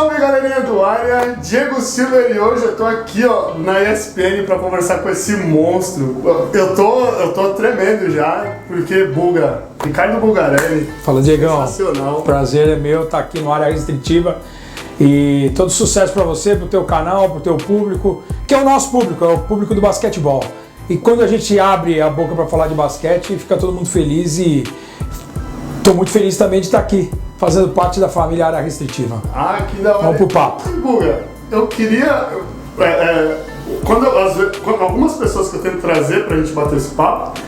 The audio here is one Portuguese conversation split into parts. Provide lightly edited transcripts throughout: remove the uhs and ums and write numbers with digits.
Salve galerinha do área, Diego Silva e hoje eu tô aqui ó, na ESPN pra conversar com esse monstro. Eu tô tremendo já, porque Ricardo Bulgarelli. Fala, Diegão. Sensacional. Prazer é meu estar aqui no Área Restritiva e todo sucesso pra você, pro teu canal, pro teu público, que é o nosso público, é o público do basquetebol. E quando a gente abre a boca pra falar de basquete, fica todo mundo feliz e tô muito feliz também de estar aqui, fazendo parte da família Área Restritiva. Ah, que da hora. Vamos pro papo. Buga, eu queria... Quando algumas pessoas que eu tento trazer pra gente bater esse papo,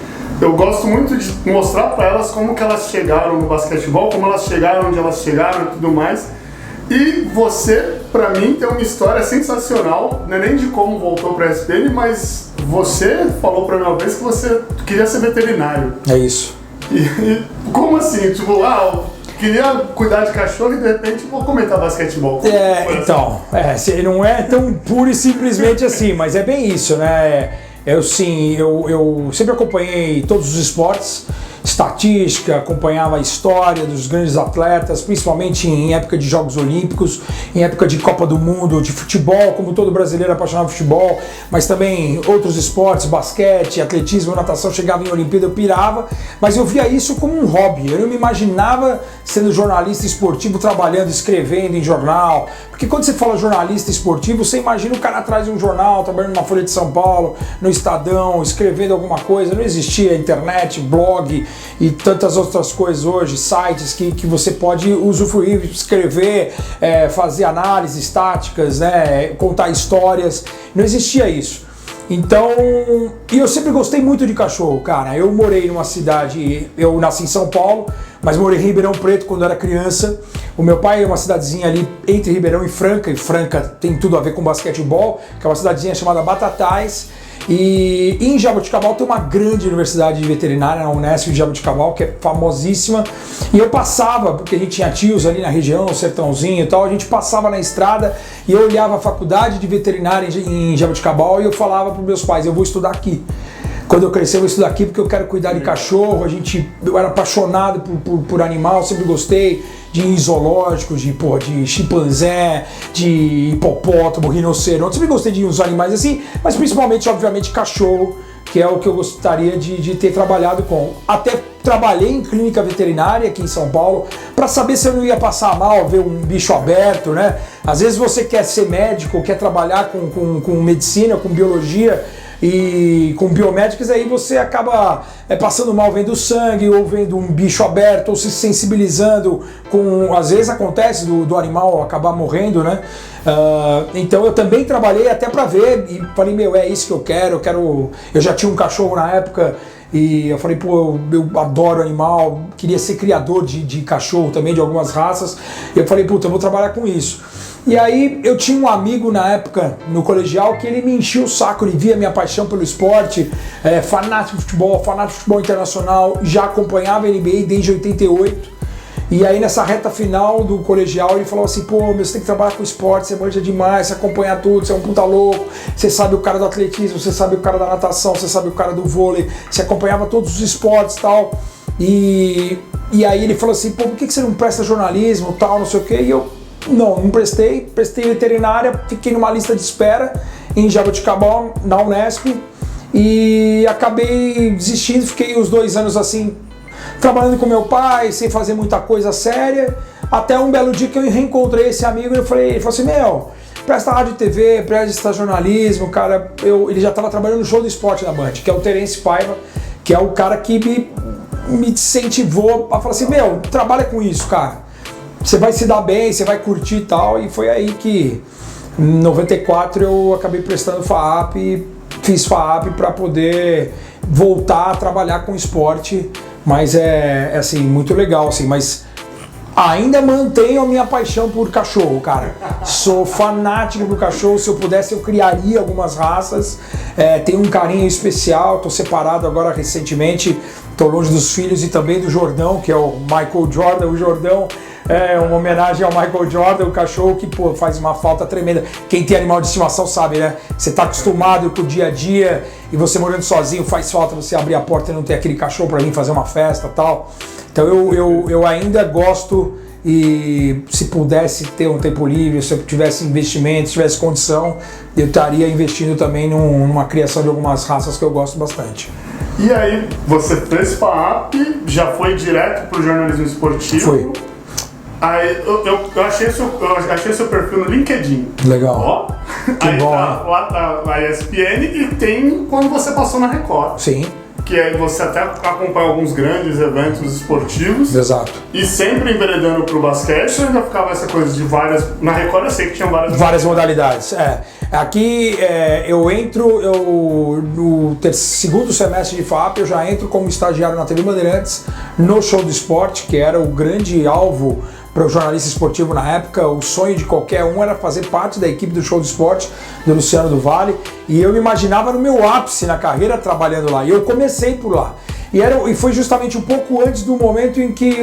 eu gosto muito de mostrar pra elas como que elas chegaram no basquetebol, como elas chegaram onde elas chegaram e tudo mais. E você, pra mim, tem uma história sensacional, não é nem de como voltou pra ESPN, mas você falou pra mim uma vez que você queria ser veterinário. É isso. E como assim? Tipo, eu queria cuidar de cachorro e de repente vou comentar basquetebol. Então, não é tão puro e simplesmente assim, mas é bem isso, né? Eu sempre acompanhei todos os esportes, estatística, acompanhava a história dos grandes atletas, principalmente em época de Jogos Olímpicos, em época de Copa do Mundo, de futebol, como todo brasileiro apaixonado por futebol, mas também outros esportes, basquete, atletismo, natação, chegava em Olimpíada, eu pirava, mas eu via isso como um hobby, eu não me imaginava sendo jornalista esportivo, trabalhando, escrevendo em jornal, porque quando você fala jornalista esportivo, você imagina o cara atrás de um jornal, trabalhando numa Folha de São Paulo, no Estadão, escrevendo alguma coisa, não existia internet, blog e tantas outras coisas hoje, sites que você pode usufruir, escrever, fazer análises táticas, né, contar histórias, não existia isso. Então, e eu sempre gostei muito de cachorro, cara. Eu morei numa cidade, eu nasci em São Paulo, mas morei em Ribeirão Preto quando era criança. O meu pai é uma cidadezinha ali entre Ribeirão e Franca tem tudo a ver com basquetebol, que é uma cidadezinha chamada Batatais. E em Jaboticabal tem uma grande universidade de veterinária, a Unesp de Jaboticabal, que é famosíssima. E eu passava, porque a gente tinha tios ali na região, Sertãozinho e tal, a gente passava na estrada e eu olhava a faculdade de veterinária em Jaboticabal e eu falava para os meus pais, eu vou estudar aqui. Quando eu crescer eu vou estudar aqui porque eu quero cuidar de cachorro, eu era apaixonado por animal, sempre gostei de zoológicos, de chimpanzé, de hipopótamo, rinoceronte, sempre gostei de uns animais assim, mas principalmente, obviamente, cachorro, que é o que eu gostaria de ter trabalhado com. Até trabalhei em clínica veterinária aqui em São Paulo, para saber se eu não ia passar mal, ver um bicho aberto, né? Às vezes você quer ser médico, quer trabalhar com medicina, com biologia, e com biomédicos, aí você acaba passando mal vendo sangue ou vendo um bicho aberto ou se sensibilizando com, às vezes acontece do animal acabar morrendo, né? Então eu também trabalhei até para ver e falei, é isso que eu quero, eu já tinha um cachorro na época e eu falei, eu adoro animal, queria ser criador de cachorro também, de algumas raças, e eu falei, eu vou trabalhar com isso. E aí eu tinha um amigo na época, no colegial, que ele me enchia o saco, ele via minha paixão pelo esporte, fanático de futebol internacional, já acompanhava a NBA desde 88. E aí nessa reta final do colegial ele falou assim, você tem que trabalhar com esporte, você manja demais, você acompanha tudo, você é um puta louco, você sabe o cara do atletismo, você sabe o cara da natação, você sabe o cara do vôlei, você acompanhava todos os esportes e tal. E aí ele falou assim, por que você não presta jornalismo e tal, não sei o que, e eu não prestei veterinária, fiquei numa lista de espera em Jaboticabal, na Unesp, e acabei desistindo, fiquei os 2 anos assim, trabalhando com meu pai, sem fazer muita coisa séria, até um belo dia que eu reencontrei esse amigo e ele falou assim, presta rádio e TV, presta jornalismo, cara, ele já estava trabalhando no Show do Esporte da Band, que é o Terence Paiva, que é o cara que me incentivou a falar assim, trabalha com isso, cara. Você vai se dar bem, você vai curtir e tal, e foi aí que em 94 eu acabei prestando FAAP, fiz FAAP para poder voltar a trabalhar com esporte, mas é assim, muito legal, assim, mas ainda mantenho a minha paixão por cachorro, cara. Sou fanático por cachorro, se eu pudesse eu criaria algumas raças, tenho um carinho especial, tô separado agora recentemente, tô longe dos filhos e também do Jordão, que é o Michael Jordan, o Jordão. É uma homenagem ao Michael Jordan, o cachorro que faz uma falta tremenda. Quem tem animal de estimação sabe, né? Você tá acostumado com o dia a dia e você morando sozinho faz falta você abrir a porta e não ter aquele cachorro para vir fazer uma festa e tal. Então eu ainda gosto e se pudesse ter um tempo livre, se eu tivesse investimento, se tivesse condição, eu estaria investindo também numa criação de algumas raças que eu gosto bastante. E aí, você fez FAAP, já foi direto pro jornalismo esportivo? Foi. Aí eu achei seu perfil no LinkedIn. Legal. Ó, que aí bom, lá tá a ESPN e tem quando você passou na Record. Sim. Que aí você até acompanha alguns grandes eventos esportivos. Exato. E sempre enveredando pro basquete, ainda ficava essa coisa de várias... Na Record eu sei que tinha várias modalidades. Aqui eu entro, no segundo semestre de FAAP, eu já entro como estagiário na TV Bandeirantes, no Show do Esporte, que era o grande alvo para o jornalista esportivo na época. O sonho de qualquer um era fazer parte da equipe do Show do Esporte, do Luciano do Vale, e eu me imaginava no meu ápice na carreira trabalhando lá, e eu comecei por lá. E foi justamente um pouco antes do momento em que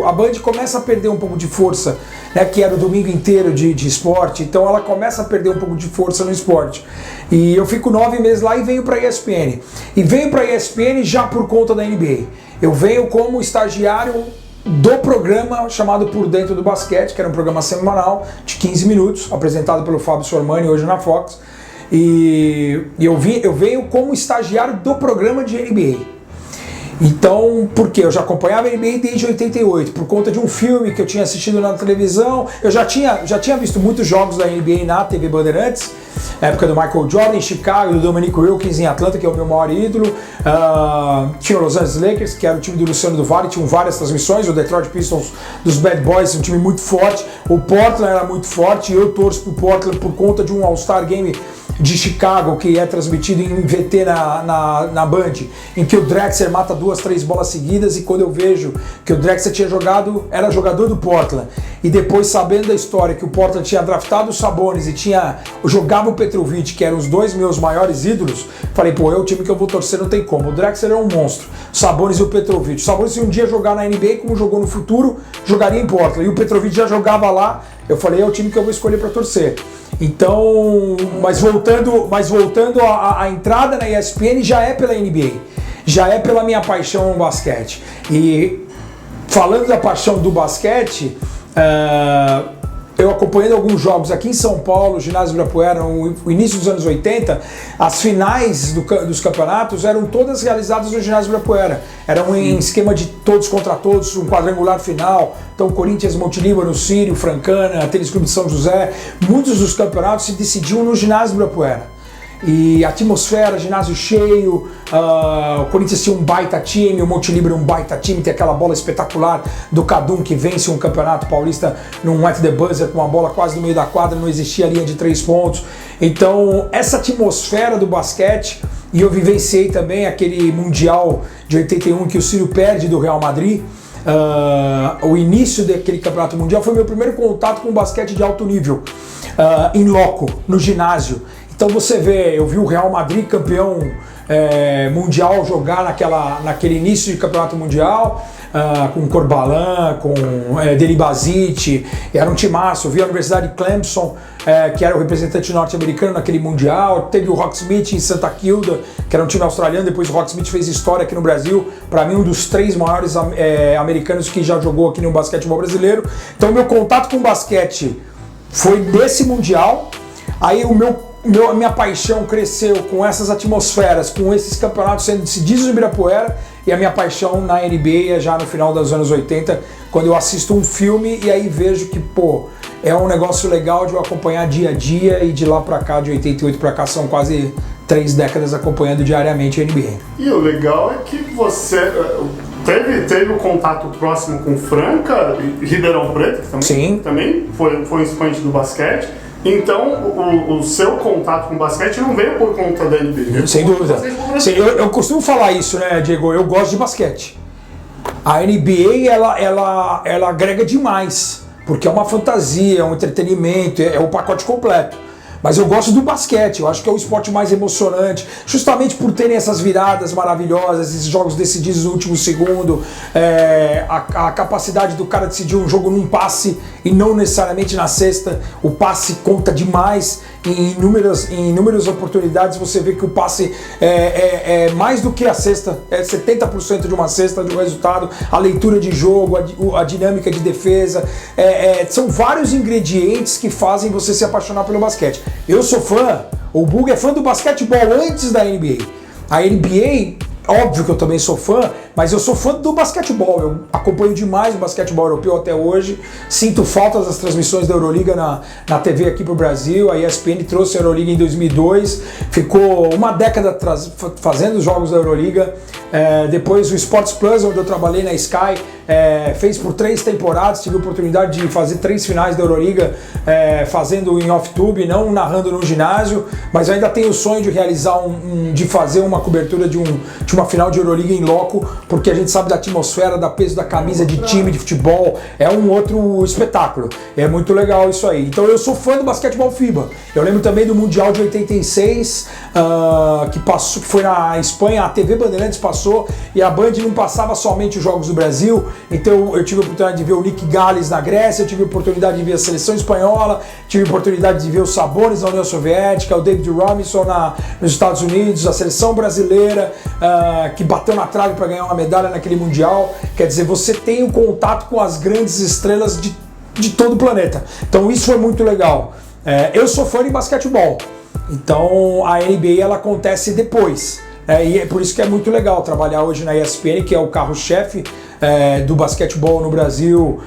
a Band começa a perder um pouco de força, né, que era o domingo inteiro de esporte, então ela começa a perder um pouco de força no esporte. E eu fico 9 meses lá e venho para a ESPN. E venho para a ESPN já por conta da NBA. Eu venho como estagiário do programa chamado Por Dentro do Basquete, que era um programa semanal de 15 minutos, apresentado pelo Fábio Sormani, hoje na Fox. E eu venho como estagiário do programa de NBA. Então, porque eu já acompanhava a NBA desde 88, por conta de um filme que eu tinha assistido na televisão. Eu já tinha visto muitos jogos da NBA na TV Bandeirantes, na época do Michael Jordan em Chicago, do Dominique Wilkins em Atlanta, que é o meu maior ídolo. Tinha o Los Angeles Lakers, que era o time do Luciano do Vale, tinham várias transmissões. O Detroit Pistons dos Bad Boys, um time muito forte. O Portland era muito forte, e eu torço pro Portland por conta de um All-Star Game de Chicago, que é transmitido em VT na Band, em que o Drexler mata 2, 3 bolas seguidas, e quando eu vejo que o Drexler era jogador do Portland, e depois sabendo da história que o Portland tinha draftado o Sabonis e jogava o Petrovic, que eram os dois meus maiores ídolos, falei, pô, é o time que eu vou torcer, não tem como. O Drexler é um monstro, o Sabonis e o Petrovic. O Sabonis, se um dia jogar na NBA, como jogou no futuro, jogaria em Portland, e o Petrovic já jogava lá. Eu falei, é o time que eu vou escolher para torcer. Então, mas voltando à entrada na ESPN, já é pela NBA, já é pela minha paixão no basquete. E falando da paixão do basquete, eu acompanhando alguns jogos aqui em São Paulo, ginásio Ibirapuera, no início dos anos 80, as finais dos campeonatos eram todas realizadas no ginásio Ibirapuera. Era em esquema de todos contra todos, um quadrangular final. Então, Corinthians, Montelíbano, Sírio, Francana, Tênis Clube de São José, muitos dos campeonatos se decidiam no ginásio Ibirapuera. E a atmosfera, ginásio cheio, o Corinthians tinha um baita time, o Montelíbano um baita time, tem aquela bola espetacular do Cadum que vence um campeonato paulista num at the buzzer com uma bola quase no meio da quadra, não existia linha de 3 pontos. Então, essa atmosfera do basquete, e eu vivenciei também aquele Mundial de 81 que o Sírio perde do Real Madrid. O início daquele campeonato mundial foi meu primeiro contato com basquete de alto nível, em loco, no ginásio. Então você vê, eu vi o Real Madrid campeão mundial jogar naquele início de campeonato mundial, com Corbalan, com Deli Basic, era um timaço. Eu vi a Universidade de Clemson, que era o representante norte-americano naquele mundial. Teve o Rocksmith em Santa Kilda, que era um time australiano. Depois o Rocksmith fez história aqui no Brasil, para mim um dos 3 maiores americanos que já jogou aqui no basquetebol brasileiro. Então meu contato com o basquete foi desse mundial. Aí a minha paixão cresceu com essas atmosferas, com esses campeonatos sendo decididos no Ibirapuera, e a minha paixão na NBA é já no final dos anos 80, quando eu assisto um filme e aí vejo que, pô, é um negócio legal de eu acompanhar dia a dia, e de lá pra cá, de 88 pra cá, são quase 3 décadas acompanhando diariamente a NBA. E o legal é que você teve o contato próximo com Franca e Ribeirão Preto, que também foi um expoente do basquete. Então, o seu contato com o basquete não veio por conta da NBA. Sem dúvida. Eu costumo falar isso, né, Diego? Eu gosto de basquete. A NBA, ela agrega demais, porque é uma fantasia, é um entretenimento, é o pacote completo. Mas eu gosto do basquete, eu acho que é o esporte mais emocionante, justamente por terem essas viradas maravilhosas, esses jogos decididos no último segundo, a capacidade do cara decidir um jogo num passe e não necessariamente na cesta. O passe conta demais, em inúmeras oportunidades você vê que o passe é mais do que a cesta, é 70% de uma cesta de um resultado, a leitura de jogo, a dinâmica de defesa, são vários ingredientes que fazem você se apaixonar pelo basquete. Eu sou fã, o Bug é fã do basquetebol antes da NBA. A NBA, óbvio que eu também sou fã, mas eu sou fã do basquetebol. Eu acompanho demais o basquetebol europeu até hoje. Sinto falta das transmissões da Euroliga na TV aqui pro Brasil. A ESPN trouxe a Euroliga em 2002. Ficou uma década fazendo os jogos da Euroliga. Depois o Sports Plus, onde eu trabalhei na Sky, fez por 3 temporadas. Tive a oportunidade de fazer 3 finais da Euroliga, fazendo em off-tube, não narrando no ginásio. Mas ainda tenho o sonho de realizar de fazer uma cobertura de uma final de Euroliga em loco, porque a gente sabe da atmosfera, da peso da camisa de time de futebol, é um outro espetáculo. É muito legal isso aí. Então eu sou fã do basquetebol FIBA. Eu lembro também do Mundial de 86, que foi na Espanha, a TV Bandeirantes passou, e a Band não passava somente os jogos do Brasil, então eu tive a oportunidade de ver o Nick Gales na Grécia, eu tive a oportunidade de ver a seleção espanhola, tive a oportunidade de ver os Sabonis na União Soviética, o David Robinson nos Estados Unidos, a seleção brasileira, que bateu na trave para ganhar uma medalha naquele Mundial. Quer dizer, você tem o contato com as grandes estrelas de todo o planeta. Então isso é muito legal. Eu sou fã de basquetebol, então a NBA ela acontece depois. E é por isso que é muito legal trabalhar hoje na ESPN, que é o carro-chefe do basquetebol no Brasil.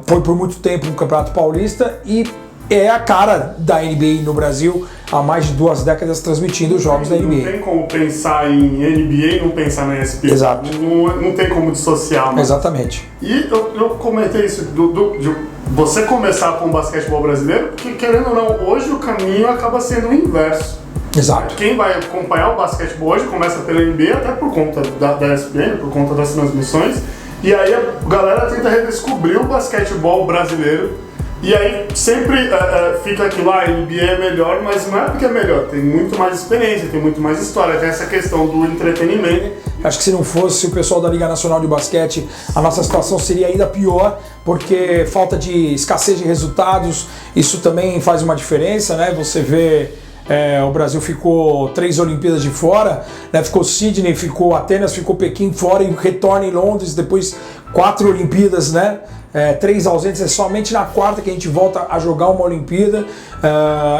Foi por muito tempo no Campeonato Paulista e é a cara da NBA no Brasil há mais de 2 décadas transmitindo os jogos da NBA. Não tem como pensar em NBA e não pensar na ESPN. Exato. Não tem como dissociar. Mas... Exatamente. E eu comentei isso, de você começar com o basquetebol brasileiro, porque querendo ou não, hoje o caminho acaba sendo o inverso. Exato. Quem vai acompanhar o basquetebol hoje começa pela NBA, até por conta da ESPN, por conta das transmissões, e aí a galera tenta redescobrir o basquetebol brasileiro. E aí sempre fica aquilo, a NBA é melhor, mas não é porque é melhor, tem muito mais experiência, tem muito mais história, tem essa questão do entretenimento. Acho que se não fosse o pessoal da Liga Nacional de Basquete, a nossa situação seria ainda pior, porque falta de escassez de resultados, isso também faz uma diferença, né? Você vê... o Brasil ficou 3 Olimpíadas de fora, né? Ficou Sydney, ficou Atenas, ficou Pequim fora e retorna em Londres, depois 4 Olimpíadas, né? 3 ausentes, é somente na 4ª que a gente volta a jogar uma Olimpíada,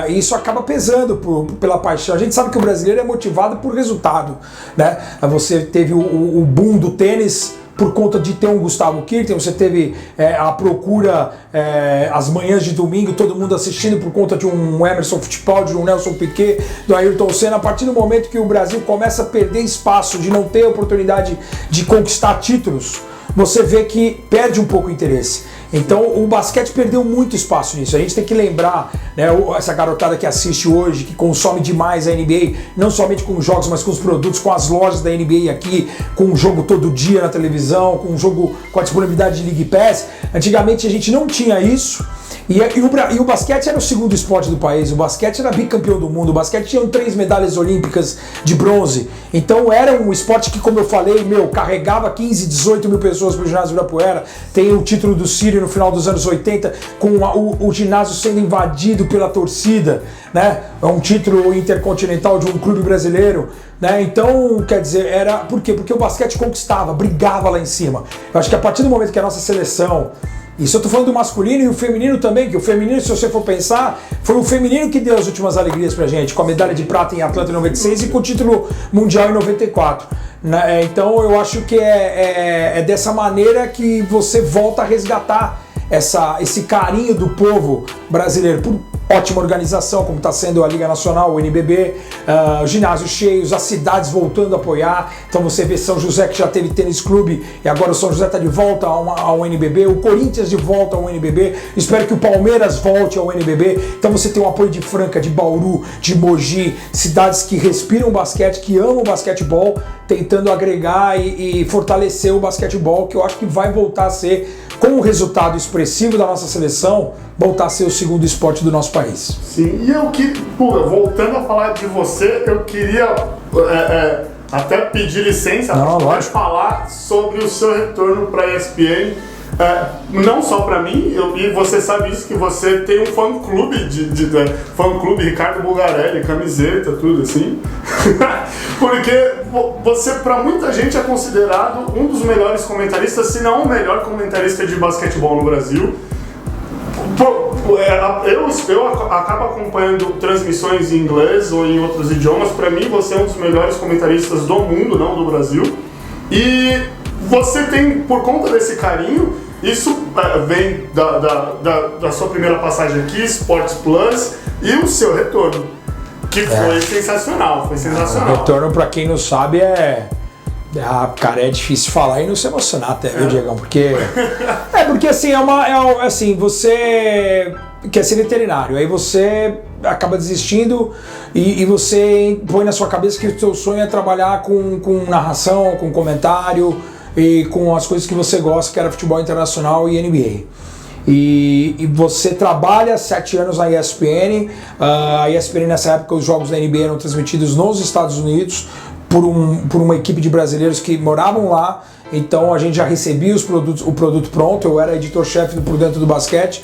e isso acaba pesando pela paixão. A gente sabe que o brasileiro é motivado por resultado, né? Você teve o boom do tênis por conta de ter um Gustavo Kirten, você teve a procura, as manhãs de domingo, todo mundo assistindo por conta de um Emerson Fittipaldi, de um Nelson Piquet, do Ayrton Senna. A partir do momento que o Brasil começa a perder espaço, de não ter a oportunidade de conquistar títulos, você vê que perde um pouco o interesse. Então o basquete perdeu muito espaço nisso. A gente tem que lembrar, né, essa garotada que assiste hoje, que consome demais a NBA, não somente com os jogos, mas com os produtos, com as lojas da NBA aqui, com o jogo todo dia na televisão, com o jogo, com a disponibilidade de League Pass. Antigamente a gente não tinha isso. E o basquete era o segundo esporte do país, o basquete era bicampeão do mundo, o basquete tinha 3 medalhas olímpicas de bronze, então era um esporte que, como eu falei, carregava 15, 18 mil pessoas para o ginásio Ibirapuera. Tem o título do Sírio no final dos anos 80, com o ginásio sendo invadido pela torcida, né? É um título intercontinental de um clube brasileiro, né? Então, quer dizer, era... Por quê? Porque o basquete conquistava, brigava lá em cima. Eu acho que a partir do momento que a nossa seleção... Isso eu tô falando do masculino e o feminino também, que o feminino, se você for pensar, foi o feminino que deu as últimas alegrias pra gente, com a medalha de prata em Atlanta em 96 e com o título mundial em 94. Então eu acho que é dessa maneira que você volta a resgatar esse carinho do povo brasileiro por ótima organização, como está sendo a Liga Nacional, o NBB, ginásios cheios, as cidades voltando a apoiar. Então você vê São José, que já teve tênis clube, e agora o São José está de volta ao NBB, o Corinthians de volta ao NBB, espero que o Palmeiras volte ao NBB. Então você tem o apoio de Franca, de Bauru, de Mogi, cidades que respiram basquete, que amam o basquetebol, tentando agregar e fortalecer o basquetebol, que eu acho que vai voltar a ser, com o resultado expressivo da nossa seleção, voltar a ser o segundo esporte do nosso país. Sim, e voltando a falar de você, eu queria até pedir licença para falar sobre o seu retorno para a ESPN. não só pra mim, e você sabe isso, que você tem um fã-clube fã-clube Ricardo Bulgarelli, camiseta, tudo assim. Porque você, pra muita gente, é considerado um dos melhores comentaristas, se não o melhor comentarista de basquetebol no Brasil. Eu acabo acompanhando transmissões em inglês ou em outros idiomas. Pra mim, você é um dos melhores comentaristas do mundo, não do Brasil. E você tem, por conta desse carinho, isso vem da sua primeira passagem aqui, Sports Plus, e o seu retorno, que foi sensacional, foi sensacional. O retorno, pra quem não sabe, cara, é difícil falar e não se emocionar até, viu, Diegão? Porque assim, assim, você quer ser veterinário, aí você acaba desistindo e você põe na sua cabeça que o seu sonho é trabalhar com narração, com comentário e com as coisas que você gosta, que era futebol internacional e NBA. E você trabalha 7 anos na ESPN. A ESPN, nessa época, os jogos da NBA eram transmitidos nos Estados Unidos por uma equipe de brasileiros que moravam lá. Então a gente já recebia o produto pronto. Eu era editor-chefe do Por Dentro do Basquete.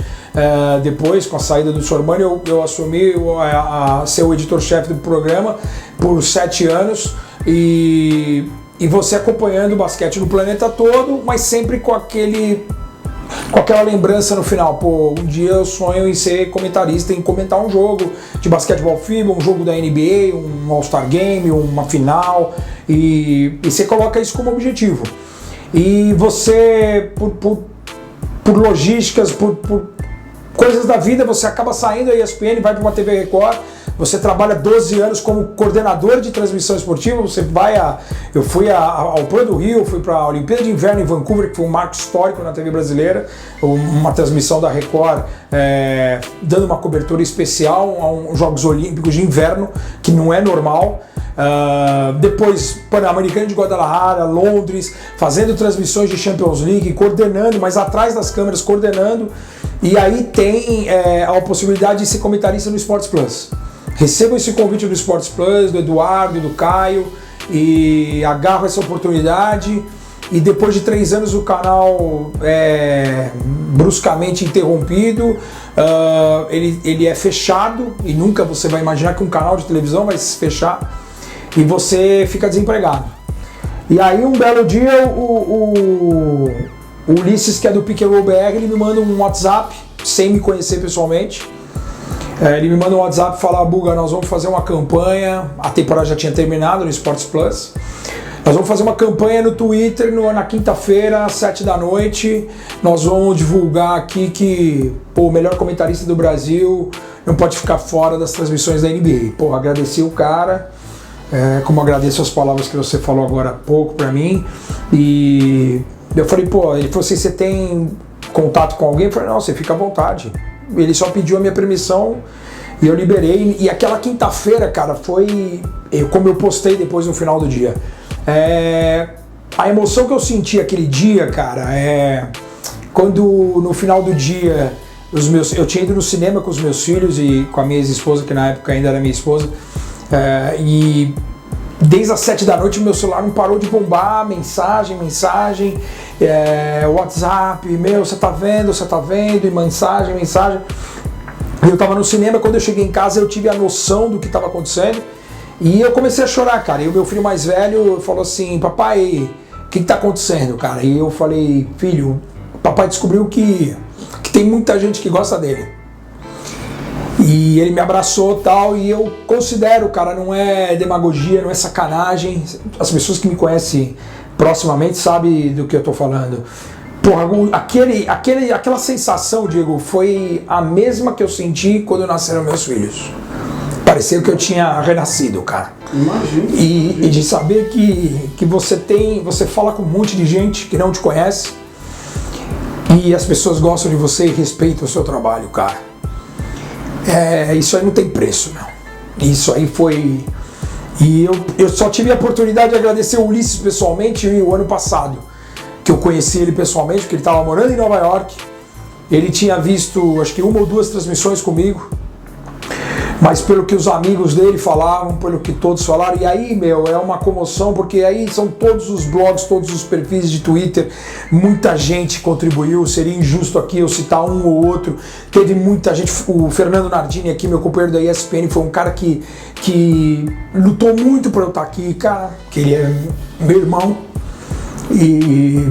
Depois, com a saída do Sormani, eu assumi a ser o editor-chefe do programa por 7 anos. E você acompanhando o basquete no planeta todo, mas sempre com aquela lembrança no final. Pô, um dia eu sonho em ser comentarista, em comentar um jogo de basquetebol FIBA, um jogo da NBA, um All-Star Game, uma final, e você coloca isso como objetivo. E você, por logísticas, por coisas da vida, você acaba saindo da ESPN, vai para uma TV Record. Você trabalha 12 anos como coordenador de transmissão esportiva. Eu fui ao Pro do Rio, fui para a Olimpíada de Inverno em Vancouver, que foi um marco histórico na TV brasileira, uma transmissão da Record dando uma cobertura especial a uns Jogos Olímpicos de Inverno, que não é normal. Depois, Pan-Americano de Guadalajara, Londres, fazendo transmissões de Champions League, coordenando, mas atrás das câmeras coordenando. E aí tem a possibilidade de ser comentarista no Sports Plus. Recebo esse convite do Sports Plus, do Eduardo, do Caio, e agarro essa oportunidade. E depois de 3 anos o canal é bruscamente interrompido, ele é fechado, e nunca você vai imaginar que um canal de televisão vai se fechar, e você fica desempregado. E aí um belo dia o Ulisses, que é do Pick and Roll BR, ele me manda um WhatsApp, sem me conhecer pessoalmente. Ele me manda um WhatsApp e fala: Buga, nós vamos fazer uma campanha, a temporada já tinha terminado no Sports Plus, nós vamos fazer uma campanha no Twitter na quinta-feira, às 7 da noite, nós vamos divulgar aqui que o melhor comentarista do Brasil não pode ficar fora das transmissões da NBA. Pô, agradeci o cara, como agradeço as palavras que você falou agora há pouco pra mim, e eu falei, pô, ele falou assim: você tem contato com alguém? Eu falei: não, você fica à vontade. Ele só pediu a minha permissão e eu liberei. E aquela quinta-feira, cara, foi como eu postei depois no final do dia. A emoção que eu senti aquele dia, cara, quando no final do dia eu tinha ido no cinema com os meus filhos e com a minha ex-esposa, que na época ainda era minha esposa, e desde as 7 da noite o meu celular não parou de bombar, mensagem, WhatsApp, você tá vendo, e mensagem. Eu tava no cinema, quando eu cheguei em casa eu tive a noção do que estava acontecendo e eu comecei a chorar, cara. E o meu filho mais velho falou assim: papai, o que tá acontecendo, cara? E eu falei: filho, papai descobriu que tem muita gente que gosta dele. E ele me abraçou e tal, e eu considero, cara, não é demagogia, não é sacanagem. As pessoas que me conhecem proximamente sabem do que eu tô falando. Porra, aquela sensação, Diego, foi a mesma que eu senti quando nasceram meus filhos. Pareceu que eu tinha renascido, cara. Imagina. E de saber que você fala com um monte de gente que não te conhece e as pessoas gostam de você e respeitam o seu trabalho, cara. Isso aí não tem preço, não. Isso aí foi... E eu só tive a oportunidade de agradecer o Ulisses pessoalmente o ano passado, que eu conheci ele pessoalmente, porque ele estava morando em Nova York. Ele tinha visto, acho que 1 ou 2 transmissões comigo. mas pelo que os amigos dele falavam, pelo que todos falaram, e aí, meu, é uma comoção, porque aí são todos os blogs, todos os perfis de Twitter, muita gente contribuiu, seria injusto aqui eu citar um ou outro, teve muita gente, o Fernando Nardini aqui, meu companheiro da ESPN, foi um cara que lutou muito para eu estar aqui, cara, que ele é meu irmão, e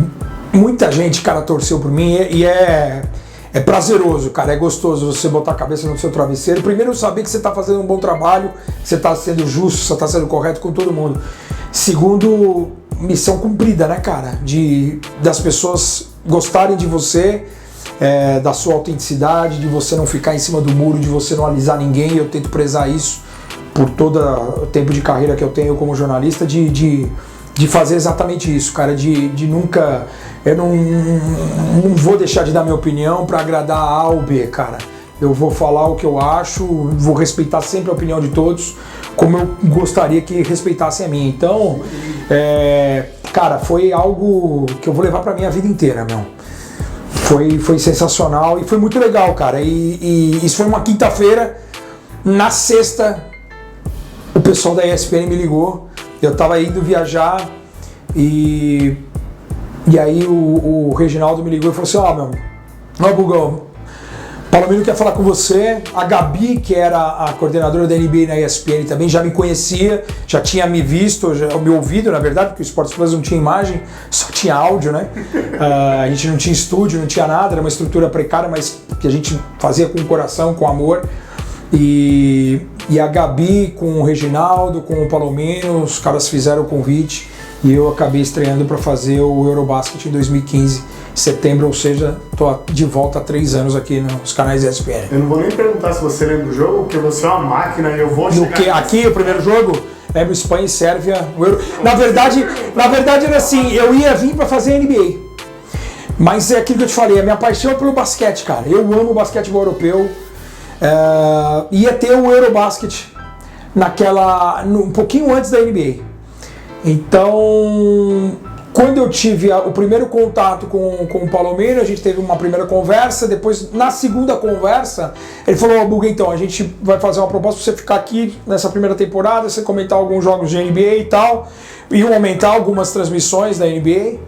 muita gente, cara, torceu por mim, e é prazeroso, cara, é gostoso você botar a cabeça no seu travesseiro. Primeiro, saber que você está fazendo um bom trabalho, você está sendo justo, você está sendo correto com todo mundo. Segundo, missão cumprida, né, cara? Das pessoas gostarem de você, da sua autenticidade, de você não ficar em cima do muro, de você não alisar ninguém. Eu tento prezar isso por todo o tempo de carreira que eu tenho como jornalista, de fazer exatamente isso, cara, de nunca... Eu não vou deixar de dar minha opinião para agradar A ou B, cara. Eu vou falar o que eu acho, vou respeitar sempre a opinião de todos, como eu gostaria que respeitassem a minha. Então, cara, foi algo que eu vou levar para minha vida inteira, meu. Foi sensacional e foi muito legal, cara. E isso foi uma quinta-feira. Na sexta, o pessoal da ESPN me ligou. Eu tava indo viajar e aí o Reginaldo me ligou e falou assim, meu, Bugão, Palomino quer falar com você. A Gabi, que era a coordenadora da NBA na ESPN também, já me conhecia, já tinha me visto, me ouvido, na verdade, porque o Sports Plus não tinha imagem, só tinha áudio, né? A gente não tinha estúdio, não tinha nada, era uma estrutura precária, mas que a gente fazia com o coração, com amor. E a Gabi com o Reginaldo, com o Palomino, os caras fizeram o convite e eu acabei estreando para fazer o Eurobasket em 2015, setembro, ou seja, tô de volta há 3 anos aqui nos canais ESPN. Eu não vou nem perguntar se você lembra do jogo, porque você é uma máquina e eu vou chegar... Aqui, o primeiro jogo? Lembro Espanha e Sérvia. Na verdade era assim, eu ia vir para fazer NBA. Mas é aquilo que eu te falei, a minha paixão é pelo basquete, cara. Eu amo o basquetebol europeu. Ia ter o Eurobasket um pouquinho antes da NBA. Então, quando eu tive o primeiro contato com o Palomino, a gente teve uma primeira conversa. Depois, na segunda conversa, ele falou: Buga, então, a gente vai fazer uma proposta para você ficar aqui nessa primeira temporada, você comentar alguns jogos de NBA e tal, e aumentar algumas transmissões da NBA.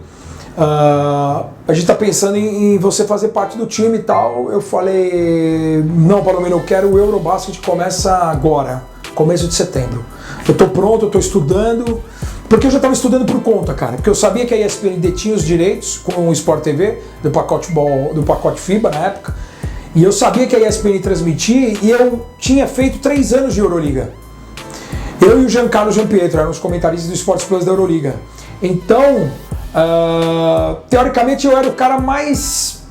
A gente tá pensando em você fazer parte do time e tal. Eu falei: não, Palomino, eu quero o Eurobasket, começa agora, começo de setembro. Eu tô pronto, eu tô estudando, porque eu já estava estudando por conta, cara, porque eu sabia que a ESPN detinha os direitos com o Sport TV, do pacote FIBA na época, e eu sabia que a ESPN transmitia, e eu tinha feito 3 anos de Euroliga. Eu e o Giancarlo Giampietro eram os comentaristas do Sports Plus da Euroliga. Então, teoricamente eu era o cara mais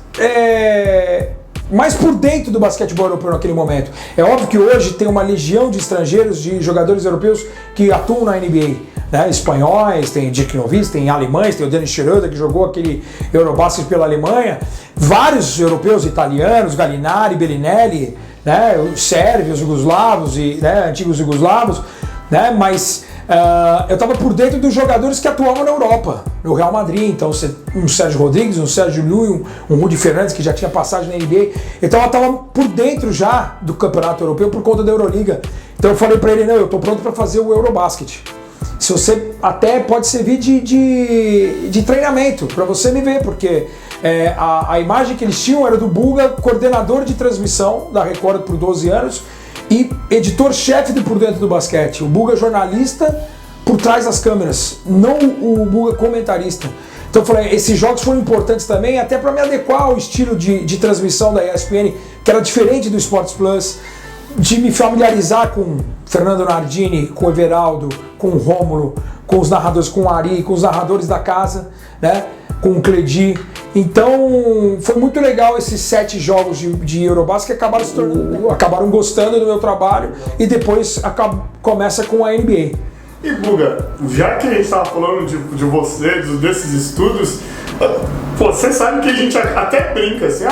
por dentro do basquetebol europeu naquele momento. É óbvio que hoje tem uma legião de estrangeiros, de jogadores europeus que atuam na NBA, né? Espanhóis, tem Dirk Nowitzki, tem alemães, tem o Dennis Schroeder que jogou aquele Eurobasket pela Alemanha, vários europeus, italianos, Gallinari, Bellinelli, né? Os sérvios, jugoslavos e, né, antigos jugoslavos, né? Mas eu estava por dentro dos jogadores que atuavam na Europa, no Real Madrid. Então, um Sérgio Rodrigues, um Sérgio Llull, um Rudy Fernandes, que já tinha passagem na NBA. Então, eu estava por dentro já do Campeonato Europeu por conta da Euroliga. Então, eu falei para ele: não, eu estou pronto para fazer o Eurobasket. Se você até pode servir de treinamento para você me ver, porque a imagem que eles tinham era do Buga, coordenador de transmissão da Record por 12 anos, e editor-chefe de Por Dentro do Basquete. O Buga jornalista por trás das câmeras, não o Buga comentarista. Então eu falei, esses jogos foram importantes também, até para me adequar ao estilo de transmissão da ESPN, que era diferente do Sports Plus, de me familiarizar com Fernando Nardini, com o Everaldo, com o Rômulo, com os narradores, com o Ari, com os narradores da casa, né? Com o Cledi. Então foi muito legal esses 7 jogos de Eurobasket que acabaram gostando do meu trabalho, e depois começa com a NBA. E Buga, já que a gente estava falando de você, desses estudos, você sabe que a gente até brinca assim: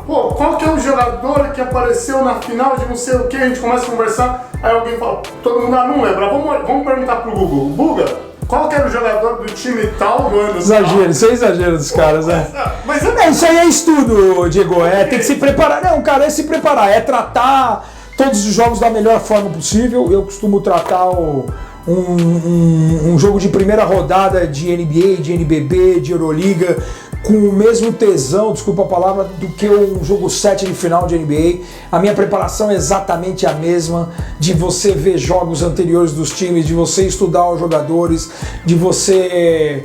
qual que é o jogador que apareceu na final de não sei o que? A gente começa a conversar, aí alguém fala, todo mundo não lembra, vamos perguntar pro Google: Buga, qual que era o jogador do time tal do ano? Exagero, isso é exagero dos caras, né? Mas isso aí é estudo, Diego, tem que se preparar. Não, cara, é se preparar, é tratar todos os jogos da melhor forma possível. Eu costumo tratar um jogo de primeira rodada de NBA, de NBB, de Euroliga com o mesmo tesão, desculpa a palavra, do que um jogo 7 de final de NBA. A minha preparação é exatamente a mesma, de você ver jogos anteriores dos times, de você estudar os jogadores, de você...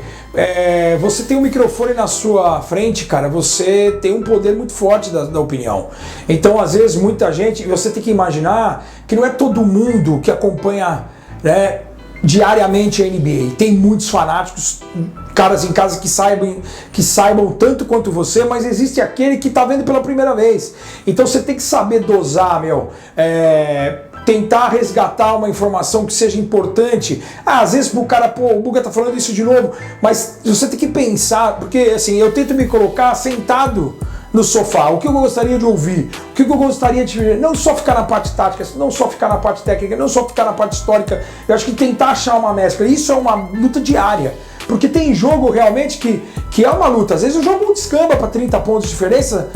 você tem um microfone na sua frente, cara, você tem um poder muito forte da opinião. Então, às vezes, muita gente... Você tem que imaginar que não é todo mundo que acompanha, né, diariamente a NBA. Tem muitos fanáticos, caras em casa que saibam tanto quanto você, mas existe aquele que tá vendo pela primeira vez. Então você tem que saber dosar, tentar resgatar uma informação que seja importante. Às vezes o cara, o Buga tá falando isso de novo, mas você tem que pensar, porque assim, eu tento me colocar sentado no sofá, o que eu gostaria de ouvir, o que eu gostaria de ver, não só ficar na parte tática, não só ficar na parte técnica, não só ficar na parte histórica. Eu acho que tentar achar uma mescla, isso é uma luta diária, porque tem jogo realmente que é uma luta. Às vezes o jogo descamba para 30 pontos de diferença,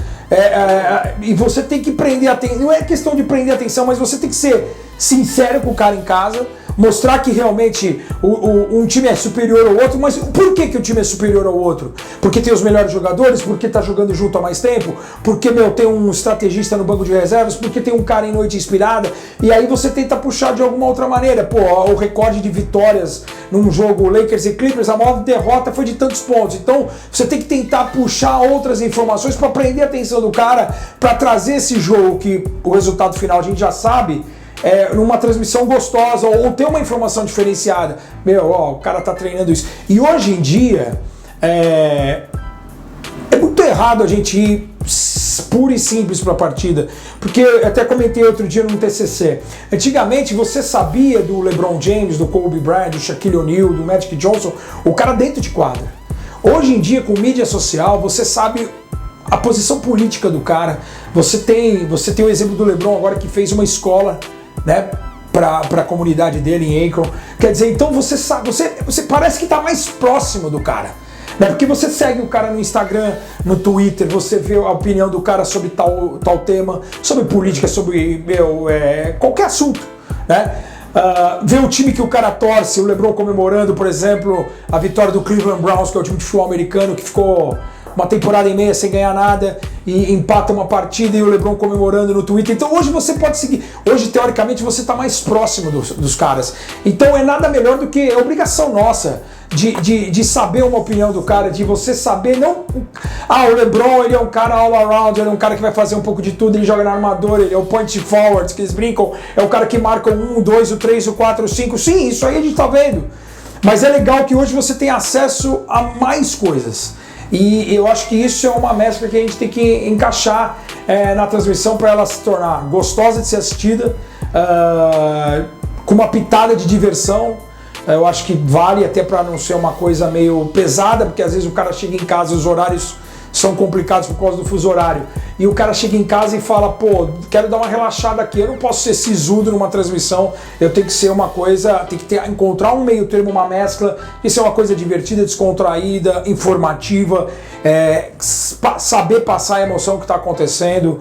e você tem que prender atenção. Não é questão de prender atenção, mas você tem que ser sincero com o cara em casa, mostrar que realmente um time é superior ao outro. Mas por que o time é superior ao outro? Porque tem os melhores jogadores? Porque tá jogando junto há mais tempo? Porque, tem um estrategista no banco de reservas? Porque tem um cara em noite inspirada? E aí você tenta puxar de alguma outra maneira. O recorde de vitórias num jogo Lakers e Clippers, a maior derrota foi de tantos pontos. Então você tem que tentar puxar outras informações para prender a atenção do cara, para trazer esse jogo que o resultado final a gente já sabe, numa transmissão gostosa, ou ter uma informação diferenciada. O cara tá treinando isso. E hoje em dia é muito errado a gente ir puro e simples para a partida, porque eu até comentei outro dia no TCC. Antigamente você sabia do LeBron James, do Kobe Bryant, do Shaquille O'Neal, do Magic Johnson, o cara dentro de quadra. Hoje em dia, com mídia social, você sabe a posição política do cara. Você tem o exemplo do LeBron agora, que fez uma escola, né, para a comunidade dele em Akron. Quer dizer, então você sabe, você parece que está mais próximo do cara, né? Porque você segue o cara no Instagram, no Twitter, você vê a opinião do cara sobre tal tema, sobre política, sobre qualquer assunto, né? Vê o time que o cara torce, o LeBron comemorando, por exemplo, a vitória do Cleveland Browns, que é o time de futebol americano que ficou uma temporada e meia sem ganhar nada e empata uma partida, e o LeBron comemorando no Twitter. Então hoje você pode seguir, hoje teoricamente você está mais próximo dos caras. Então é nada melhor do que a obrigação nossa de saber uma opinião do cara, de você saber, não... o LeBron, ele é um cara all around, ele é um cara que vai fazer um pouco de tudo, ele joga na armadora, ele é o point forward, que eles brincam, é o cara que marca o 1, 2, o 3, o 4, o 5, sim, isso aí a gente tá vendo. Mas é legal que hoje você tem acesso a mais coisas. E eu acho que isso é uma mescla que a gente tem que encaixar na transmissão para ela se tornar gostosa de ser assistida, com uma pitada de diversão. Eu acho que vale até para não ser uma coisa meio pesada, porque às vezes o cara chega em casa e os horários são complicados por causa do fuso horário. E o cara chega em casa e fala, quero dar uma relaxada aqui, eu não posso ser sisudo numa transmissão, eu tenho que ser uma coisa, encontrar um meio termo, uma mescla, isso é uma coisa divertida, descontraída, informativa, saber passar a emoção que está acontecendo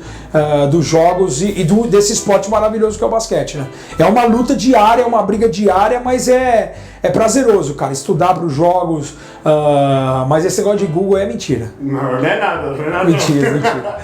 dos jogos e desse esporte maravilhoso que é o basquete, né? É uma luta diária, é uma briga diária, mas é prazeroso, cara, estudar para os jogos, mas esse negócio de Google é mentira. Não é nada. Mentira.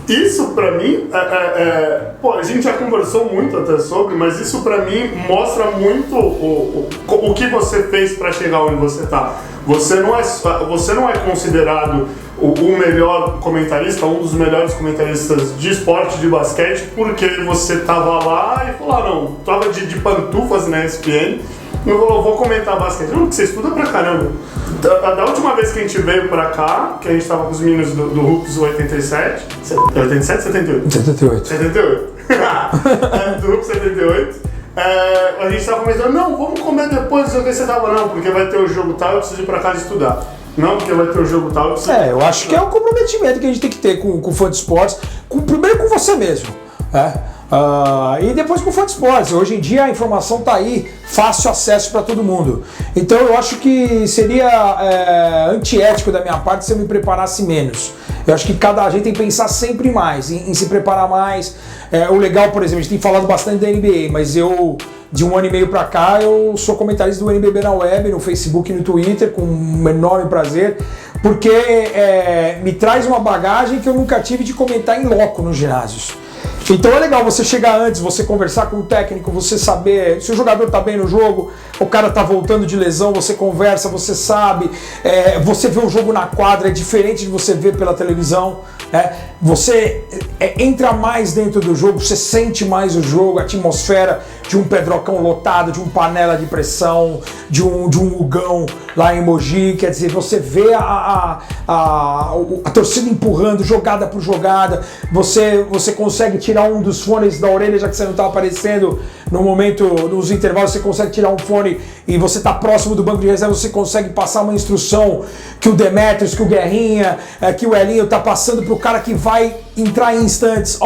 Isso pra mim, a gente já conversou muito até sobre, mas isso pra mim mostra muito o que você fez pra chegar onde você tá. Você não é considerado o melhor comentarista, um dos melhores comentaristas de esporte, de basquete, porque você tava lá e falou, não, tava de pantufas na ESPN, eu vou comentar basquete. Não, porque você estuda pra caramba. Da última vez que a gente veio pra cá, que a gente tava com os meninos do Hoops 87, 87, 78? 78. Do Hoops 78. A gente tava comentando, não, vamos comer depois, não sei o que você tava, não, porque vai ter o jogo tal, eu preciso ir pra casa estudar. Não, porque vai ter o jogo tal, eu preciso... eu acho que é um comprometimento que a gente tem que ter com o fã de esportes, primeiro com você mesmo, E depois com o Fox Sports, hoje em dia a informação está aí, fácil acesso para todo mundo. Então eu acho que seria antiético da minha parte se eu me preparasse menos. Eu acho que a gente tem que pensar sempre mais, em se preparar mais. O legal, por exemplo, a gente tem falado bastante da NBA, mas eu, de 1 ano e meio para cá, eu sou comentarista do NBB na web, no Facebook e no Twitter, com um enorme prazer, porque me traz uma bagagem que eu nunca tive de comentar em loco nos ginásios. Então é legal você chegar antes, você conversar com o técnico, você saber se o jogador tá bem no jogo, o cara tá voltando de lesão, você conversa, você sabe, você vê o jogo na quadra, é diferente de você ver pela televisão, né? Você entra mais dentro do jogo, você sente mais o jogo, a atmosfera de um Pedrocão lotado, de um Panela de Pressão, de um Hugão lá em Mogi, quer dizer, você vê a torcida empurrando jogada por jogada, você consegue tirar um dos fones da orelha, já que você não está aparecendo no momento, nos intervalos, você consegue tirar um fone e você está próximo do banco de reserva, você consegue passar uma instrução que o Demetrius, que o Guerrinha, que o Elinho está passando para o cara que vai entrar em instantes.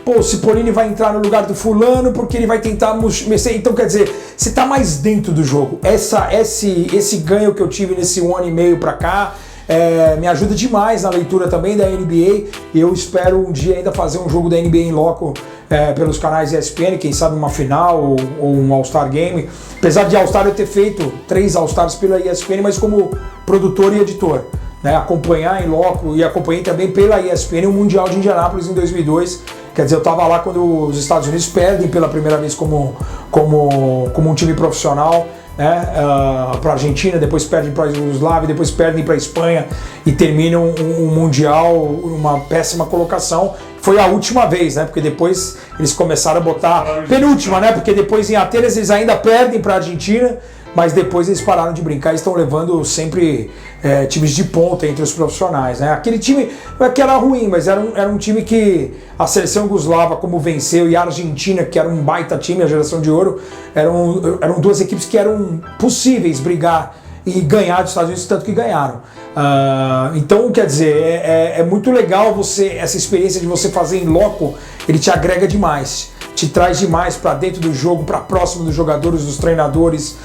O Cipollini vai entrar no lugar do fulano porque ele vai tentar mexer. Então, quer dizer, você está mais dentro do jogo. Esse ganho que eu tive nesse 1 ano e meio para cá me ajuda demais na leitura também da NBA. Eu espero um dia ainda fazer um jogo da NBA em loco pelos canais ESPN, quem sabe uma final ou um All-Star Game. Apesar de All-Star eu ter feito 3 All-Stars pela ESPN, mas como produtor e editor. Acompanhar em loco, e acompanhei também pela ESPN o Mundial de Indianápolis em 2002. Quer dizer, eu estava lá quando os Estados Unidos perdem pela primeira vez como um time profissional, para a Argentina, depois perdem para a Iugoslávia, depois perdem para a Espanha e terminam um Mundial, uma péssima colocação. Foi a última vez, porque depois eles começaram a botar penúltima, porque depois em Atenas eles ainda perdem para a Argentina, mas depois eles pararam de brincar e estão levando sempre times de ponta entre os profissionais. Aquele time não é que era ruim, mas era um time que a seleção iugoslava, como venceu, e a Argentina, que era um baita time, a geração de ouro, eram 2 equipes que eram possíveis brigar e ganhar dos Estados Unidos, tanto que ganharam. Então, quer dizer, é muito legal essa experiência de você fazer em loco, ele te agrega demais. Te traz demais para dentro do jogo, para próximo dos jogadores, dos treinadores.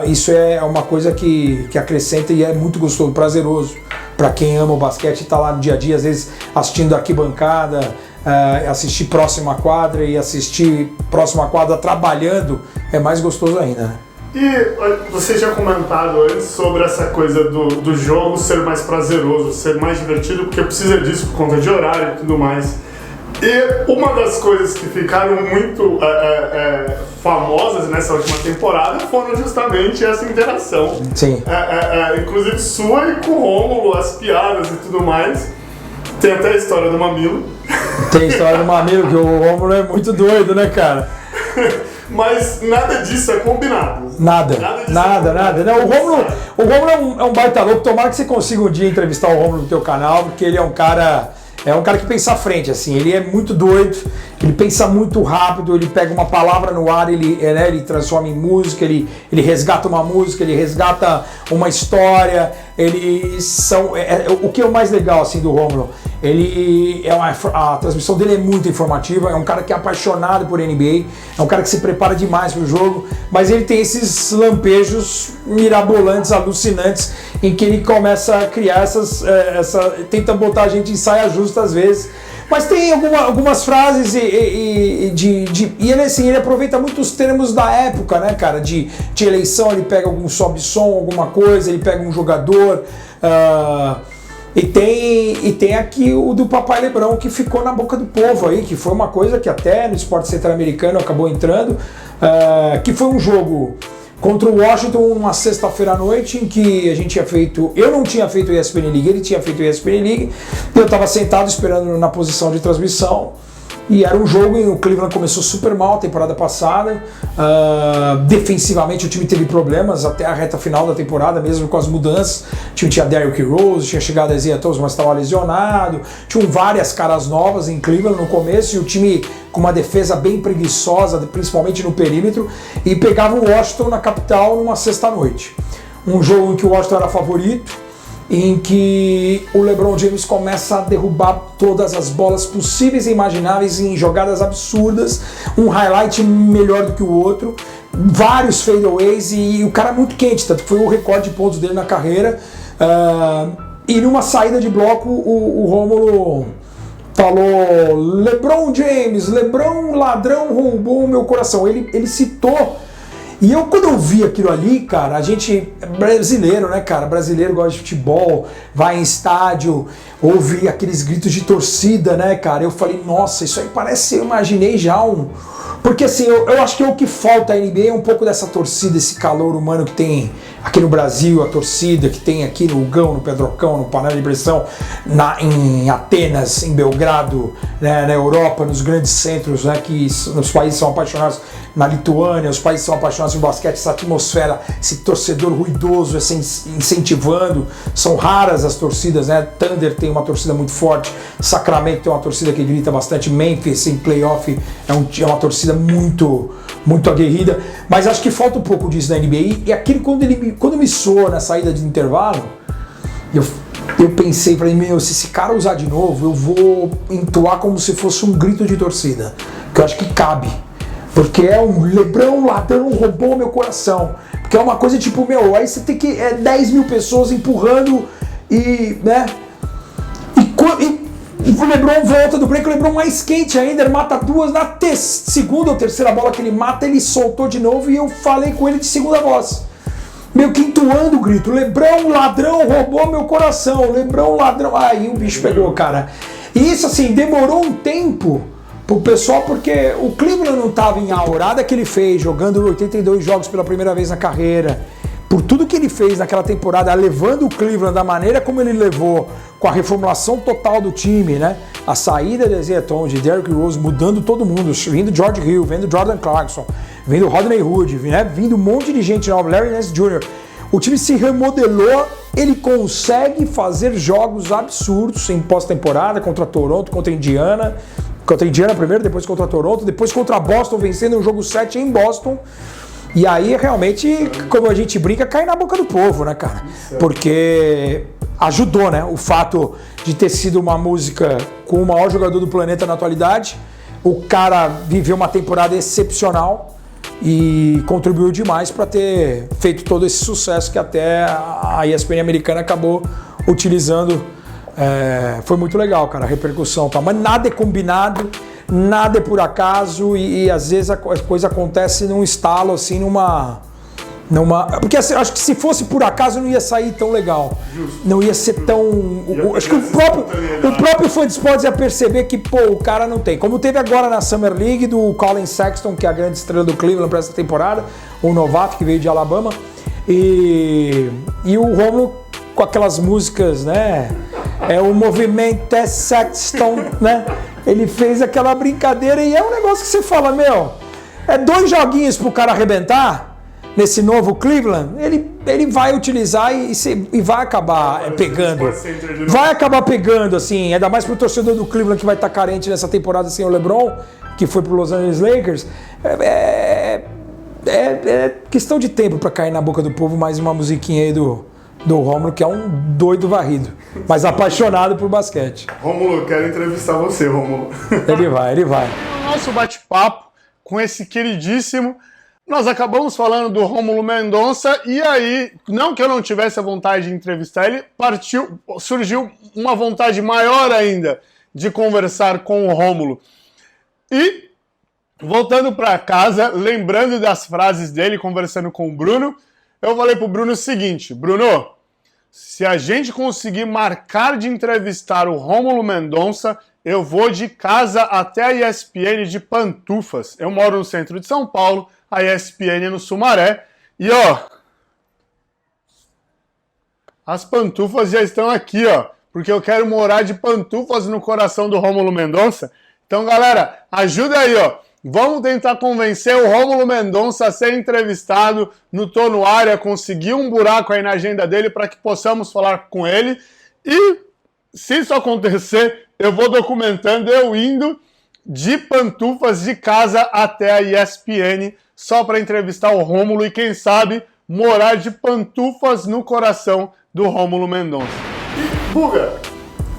Isso é uma coisa que acrescenta e é muito gostoso, prazeroso para quem ama o basquete e está lá no dia a dia, às vezes assistindo arquibancada, assistir próxima quadra e assistir próxima quadra trabalhando, é mais gostoso ainda. E você tinha comentado antes sobre essa coisa do jogo ser mais prazeroso, ser mais divertido, porque precisa disso por conta de horário e tudo mais. E uma das coisas que ficaram muito famosas nessa última temporada foram justamente essa interação. Sim. Inclusive sua e com o Rômulo, as piadas e tudo mais. Tem até a história do Mamilo. Tem a história do Mamilo, que o Rômulo é muito doido, né, cara? Mas nada disso é combinado. Nada. Não, o Rômulo é um baita louco. Tomara que você consiga um dia entrevistar o Rômulo no teu canal, porque ele é um cara que pensa à frente, assim. Ele é muito doido, ele pensa muito rápido, ele pega uma palavra no ar, ele transforma em música, ele resgata uma música, ele resgata uma história. O que é o mais legal, assim, do Rômulo? A transmissão dele é muito informativa, é um cara que é apaixonado por NBA, é um cara que se prepara demais para o jogo, mas ele tem esses lampejos mirabolantes, alucinantes, em que ele começa a criar tenta botar a gente em saia justa às vezes, mas tem algumas frases e ele aproveita muito os termos da época, né, cara, de eleição. Ele pega algum sobe-som, alguma coisa, ele pega um jogador, e tem aqui o do Papai Lebrão, que ficou na boca do povo aí, que foi uma coisa que até no esporte centro-americano acabou entrando, que foi um jogo contra o Washington numa sexta-feira à noite, em que a gente tinha feito, eu não tinha feito o ESPN League, ele tinha feito o ESPN League, eu estava sentado esperando na posição de transmissão, e era um jogo em que o Cleveland começou super mal a temporada passada, defensivamente o time teve problemas até a reta final da temporada, mesmo com as mudanças. O time tinha Derrick Rose, tinha chegado a Isaiah Thomas, mas estava lesionado, tinham várias caras novas em Cleveland no começo, e o time com uma defesa bem preguiçosa, principalmente no perímetro, e pegava o Washington na capital numa sexta-noite. Um jogo em que o Washington era favorito, em que o LeBron James começa a derrubar todas as bolas possíveis e imagináveis em jogadas absurdas, um highlight melhor do que o outro, vários fadeaways, e o cara é muito quente, tanto que foi o recorde de pontos dele na carreira. E numa saída de bloco, o Rômulo falou: LeBron James, LeBron ladrão roubou o meu coração. Ele citou. E eu, quando eu vi aquilo ali, cara, a gente é brasileiro, né, cara? Brasileiro gosta de futebol, vai em estádio, ouve aqueles gritos de torcida, né, cara? Eu falei, nossa, isso aí parece, eu imaginei já um... Porque assim, eu acho que o que falta à NBA é um pouco dessa torcida, esse calor humano que tem aqui no Brasil, a torcida que tem aqui no Hugão, no Pedrocão, no Panela de Pressão, em Atenas, em Belgrado, né, na Europa, nos grandes centros, né, que os países são apaixonados, na Lituânia, os países são apaixonados por basquete, essa atmosfera, esse torcedor ruidoso, incentivando. São raras as torcidas, né? Thunder tem uma torcida muito forte, Sacramento tem uma torcida que grita bastante, Memphis em playoff é uma torcida muito, muito aguerrida, mas acho que falta um pouco disso na NBA. E aquele, quando me soa na saída de intervalo, eu pensei, falei, meu, se esse cara usar de novo, eu vou entoar como se fosse um grito de torcida, que eu acho que cabe. Porque é um LeBron ladrão roubou meu coração. Porque é uma coisa tipo, meu, aí você tem que... 10 mil pessoas empurrando e, né? E o LeBron volta do break, o LeBron mais quente ainda, ele mata duas. Na segunda ou terceira bola que ele mata, ele soltou de novo e eu falei com ele de segunda voz. Meio que entoando o grito, LeBron ladrão roubou meu coração, LeBron ladrão... Aí o bicho pegou, cara. E isso, assim, demorou um tempo... pro pessoal, porque o Cleveland não estava em aurada que ele fez, jogando 82 jogos pela primeira vez na carreira, por tudo que ele fez naquela temporada, levando o Cleveland da maneira como ele levou, com a reformulação total do time, né? A saída de Isaiah Thomas, de Derrick Rose, mudando todo mundo, vindo George Hill, vindo Jordan Clarkson, vindo Rodney Hood, né? Vindo um monte de gente nova, Larry Nance Jr. O time se remodelou, ele consegue fazer jogos absurdos em pós-temporada, contra Toronto, contra Indiana primeiro, depois contra Toronto, depois contra Boston, vencendo o jogo 7 em Boston. E aí, realmente, como a gente brinca, cai na boca do povo, né, cara? Porque ajudou, né? O fato de ter sido uma música com o maior jogador do planeta na atualidade. O cara viveu uma temporada excepcional e contribuiu demais para ter feito todo esse sucesso que até a ESPN americana acabou utilizando. Foi muito legal, cara, a repercussão, tá? Mas nada é combinado, nada é por acaso e às vezes a coisa acontece num estalo, assim, porque assim, acho que se fosse por acaso não ia sair tão legal. Justo. Não ia ser tão... acho que o próprio fã de esportes ia perceber que, pô, o cara não tem. Como teve agora na Summer League do Colin Sexton, que é a grande estrela do Cleveland para essa temporada, o novato que veio de Alabama, e o Rômulo com aquelas músicas, né? O movimento é Sexton, né? Ele fez aquela brincadeira e é um negócio que você fala, meu, 2 joguinhos pro cara arrebentar nesse novo Cleveland, ele vai utilizar e vai acabar pegando. Vai acabar pegando, assim, ainda mais pro torcedor do Cleveland que vai estar carente nessa temporada sem o LeBron, que foi pro Los Angeles Lakers. É questão de tempo para cair na boca do povo mais uma musiquinha aí do Rômulo, que é um doido varrido, mas apaixonado por basquete. Rômulo, quero entrevistar você, Rômulo. Ele vai. No nosso bate-papo com esse queridíssimo, nós acabamos falando do Rômulo Mendonça e aí, não que eu não tivesse a vontade de entrevistar ele, surgiu uma vontade maior ainda de conversar com o Rômulo. E, voltando para casa, lembrando das frases dele, conversando com o Bruno, eu falei pro Bruno o seguinte, Bruno, se a gente conseguir marcar de entrevistar o Rômulo Mendonça, eu vou de casa até a ESPN de pantufas. Eu moro no centro de São Paulo, a ESPN é no Sumaré, e ó, as pantufas já estão aqui, ó, porque eu quero morar de pantufas no coração do Rômulo Mendonça. Então, galera, ajuda aí, ó. Vamos tentar convencer o Rômulo Mendonça a ser entrevistado no Tô No Área, conseguir um buraco aí na agenda dele para que possamos falar com ele. E, se isso acontecer, eu vou documentando eu indo de pantufas de casa até a ESPN só para entrevistar o Rômulo e, quem sabe, morar de pantufas no coração do Rômulo Mendonça. E, Buga,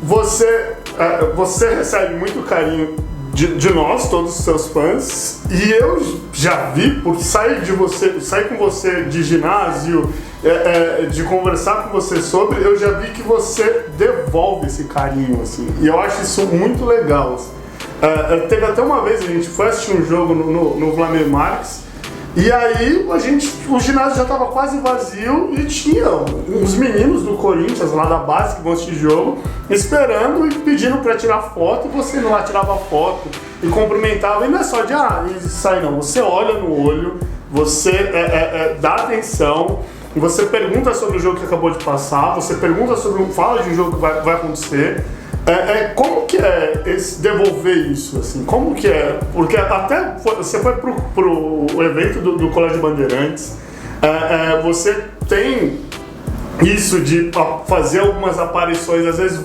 você recebe muito carinho de nós, todos os seus fãs, e eu já vi, por sair com você de ginásio, de conversar com você sobre, eu já vi que você devolve esse carinho, assim, e eu acho isso muito legal. Teve até uma vez, a gente foi assistir um jogo no Vladimir Marques, e aí o ginásio já estava quase vazio e tinha uns meninos do Corinthians lá da base que vão assistir jogo esperando e pedindo para tirar foto, e você não lá tirava foto e cumprimentava. E não é só de sair não, você olha no olho, você dá atenção, você pergunta sobre o jogo que acabou de passar, você pergunta fala de um jogo que vai acontecer. Como que é devolver isso, assim? Como que é? Porque até você foi pro evento do Colégio Bandeirantes, você tem isso de fazer algumas aparições, às vezes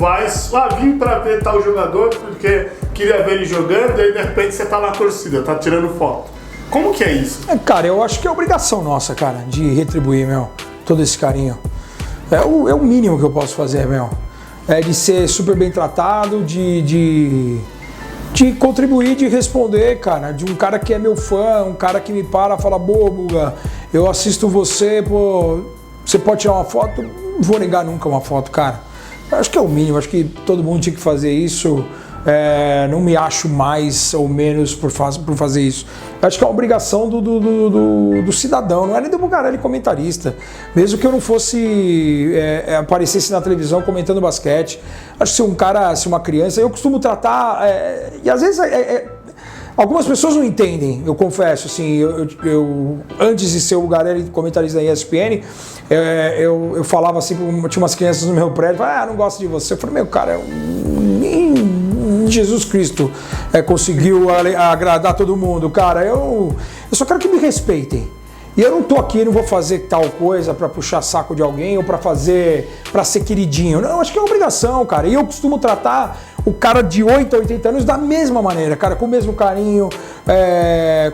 vim pra ver tal jogador porque queria ver ele jogando, e aí de repente você tá na torcida, tá tirando foto. Como que é isso? Cara, eu acho que é obrigação nossa, cara, de retribuir, todo esse carinho. É o mínimo que eu posso fazer, de ser super bem tratado, de contribuir, de responder, cara, de um cara que é meu fã, um cara que me fala, boa, Buga, eu assisto você, você pode tirar uma foto? Não vou negar nunca uma foto, cara. Eu acho que é o mínimo, acho que todo mundo tinha que fazer isso. Não me acho mais ou menos por fazer isso. Eu acho que é uma obrigação do cidadão, não é nem do Bugarelli comentarista. Mesmo que eu não fosse aparecesse na televisão comentando basquete. Acho que se uma criança, eu costumo tratar, e às vezes algumas pessoas não entendem, eu confesso, assim, eu antes de ser o Bugarelli comentarista da ESPN, eu falava assim, tinha umas crianças no meu prédio, não gosto de você. Eu falei, cara, Jesus Cristo conseguiu agradar todo mundo, cara. Eu só quero que me respeitem. E eu não tô aqui, não vou fazer tal coisa para puxar saco de alguém ou para ser queridinho. Não, acho que é obrigação, cara. E eu costumo tratar o cara de 8 a 80 anos da mesma maneira, cara, com o mesmo carinho,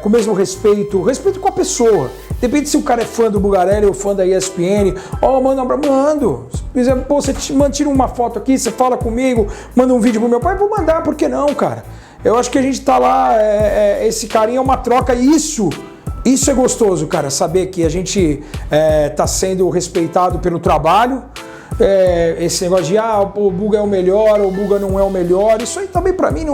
com o mesmo respeito com a pessoa. Depende se o cara é fã do Bugarelli ou fã da ESPN. Mando. Por exemplo, você tira uma foto aqui, você fala comigo, manda um vídeo pro meu pai, vou mandar, por que não, cara? Eu acho que a gente tá lá, esse carinho é uma troca, e isso é gostoso, cara, saber que a gente tá sendo respeitado pelo trabalho. Esse negócio de o Buga é o melhor, ou o Buga não é o melhor, isso aí também pra mim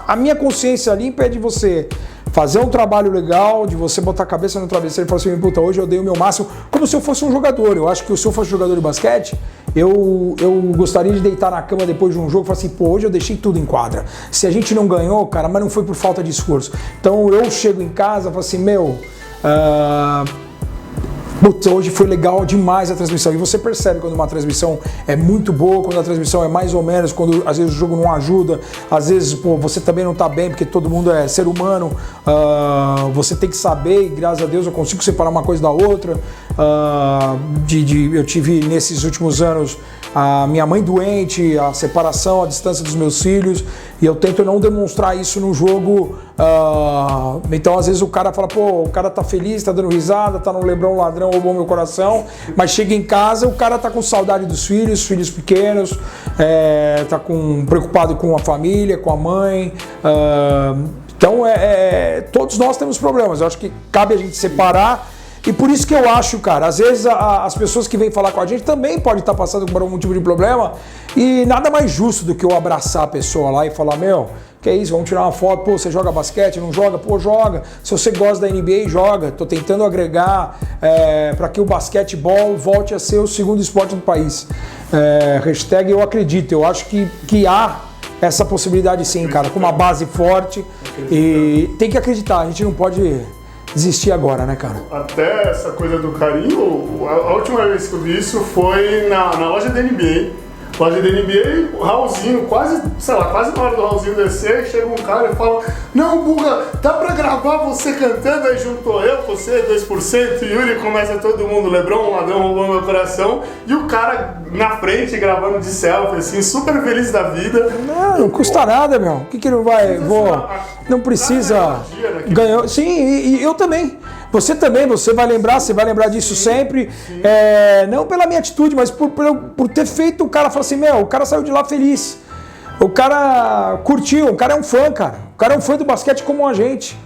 a minha consciência limpa é de você fazer um trabalho legal, de você botar a cabeça no travesseiro e falar assim, puta, hoje eu dei o meu máximo, como se eu fosse um jogador. Eu acho que se eu fosse jogador de basquete, eu gostaria de deitar na cama depois de um jogo e falar assim, hoje eu deixei tudo em quadra. Se a gente não ganhou, cara, mas não foi por falta de esforço. Então eu chego em casa e falo assim, putz, hoje foi legal demais a transmissão. E você percebe quando uma transmissão é muito boa, quando a transmissão é mais ou menos, quando às vezes o jogo não ajuda, às vezes você também não tá bem, porque todo mundo é ser humano. Você tem que saber, e graças a Deus eu consigo separar uma coisa da outra. Eu tive nesses últimos anos a minha mãe doente, a separação, a distância dos meus filhos, e eu tento não demonstrar isso no jogo. Então às vezes o cara fala, o cara tá feliz, tá dando risada, tá no Lebrão ladrão, roubou meu coração, mas chega em casa, o cara tá com saudade dos filhos pequenos, tá preocupado com a família, com a mãe. Então todos nós temos problemas, eu acho que cabe a gente separar. E por isso que eu acho, cara, às vezes as pessoas que vêm falar com a gente também podem estar passando por algum tipo de problema, e nada mais justo do que eu abraçar a pessoa lá e falar, que é isso, vamos tirar uma foto, você joga basquete, não joga? Joga. Se você gosta da NBA, joga. Tô tentando agregar para que o basquetebol volte a ser o segundo esporte do país. Hashtag eu acredito, eu acho que há essa possibilidade sim, cara, com uma base forte, e tem que acreditar, a gente não pode desistir agora, né, cara? Até essa coisa do carinho, a última vez que eu vi isso foi na loja da NBA. Loja da NBA, o Raulzinho, quase na hora do Raulzinho descer, chega um cara e fala, não, Buga, dá pra gravar você cantando? Aí juntou eu, você, 2%, Yuri, começa todo mundo, Lebrão, ladrão, roubou meu coração, e o cara na frente gravando de selfie, assim, super feliz da vida. Não custa nada, O que não vai... Não precisa... Ganhou. Sim, e eu também. Você também, você vai lembrar disso sempre. Não pela minha atitude, mas por ter feito o cara falar assim, o cara saiu de lá feliz. O cara curtiu, o cara é um fã, cara. O cara é um fã do basquete como a gente.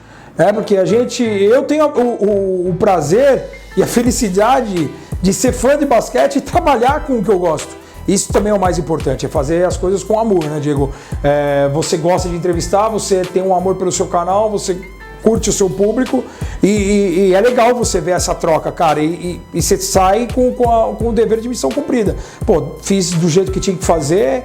Porque eu tenho o prazer e a felicidade de ser fã de basquete e trabalhar com o que eu gosto. Isso também é o mais importante, é fazer as coisas com amor, né, Diego? Você gosta de entrevistar, você tem um amor pelo seu canal, você curte o seu público e é legal você ver essa troca, cara, e você sai com o dever de missão cumprida. Pô, fiz do jeito que tinha que fazer,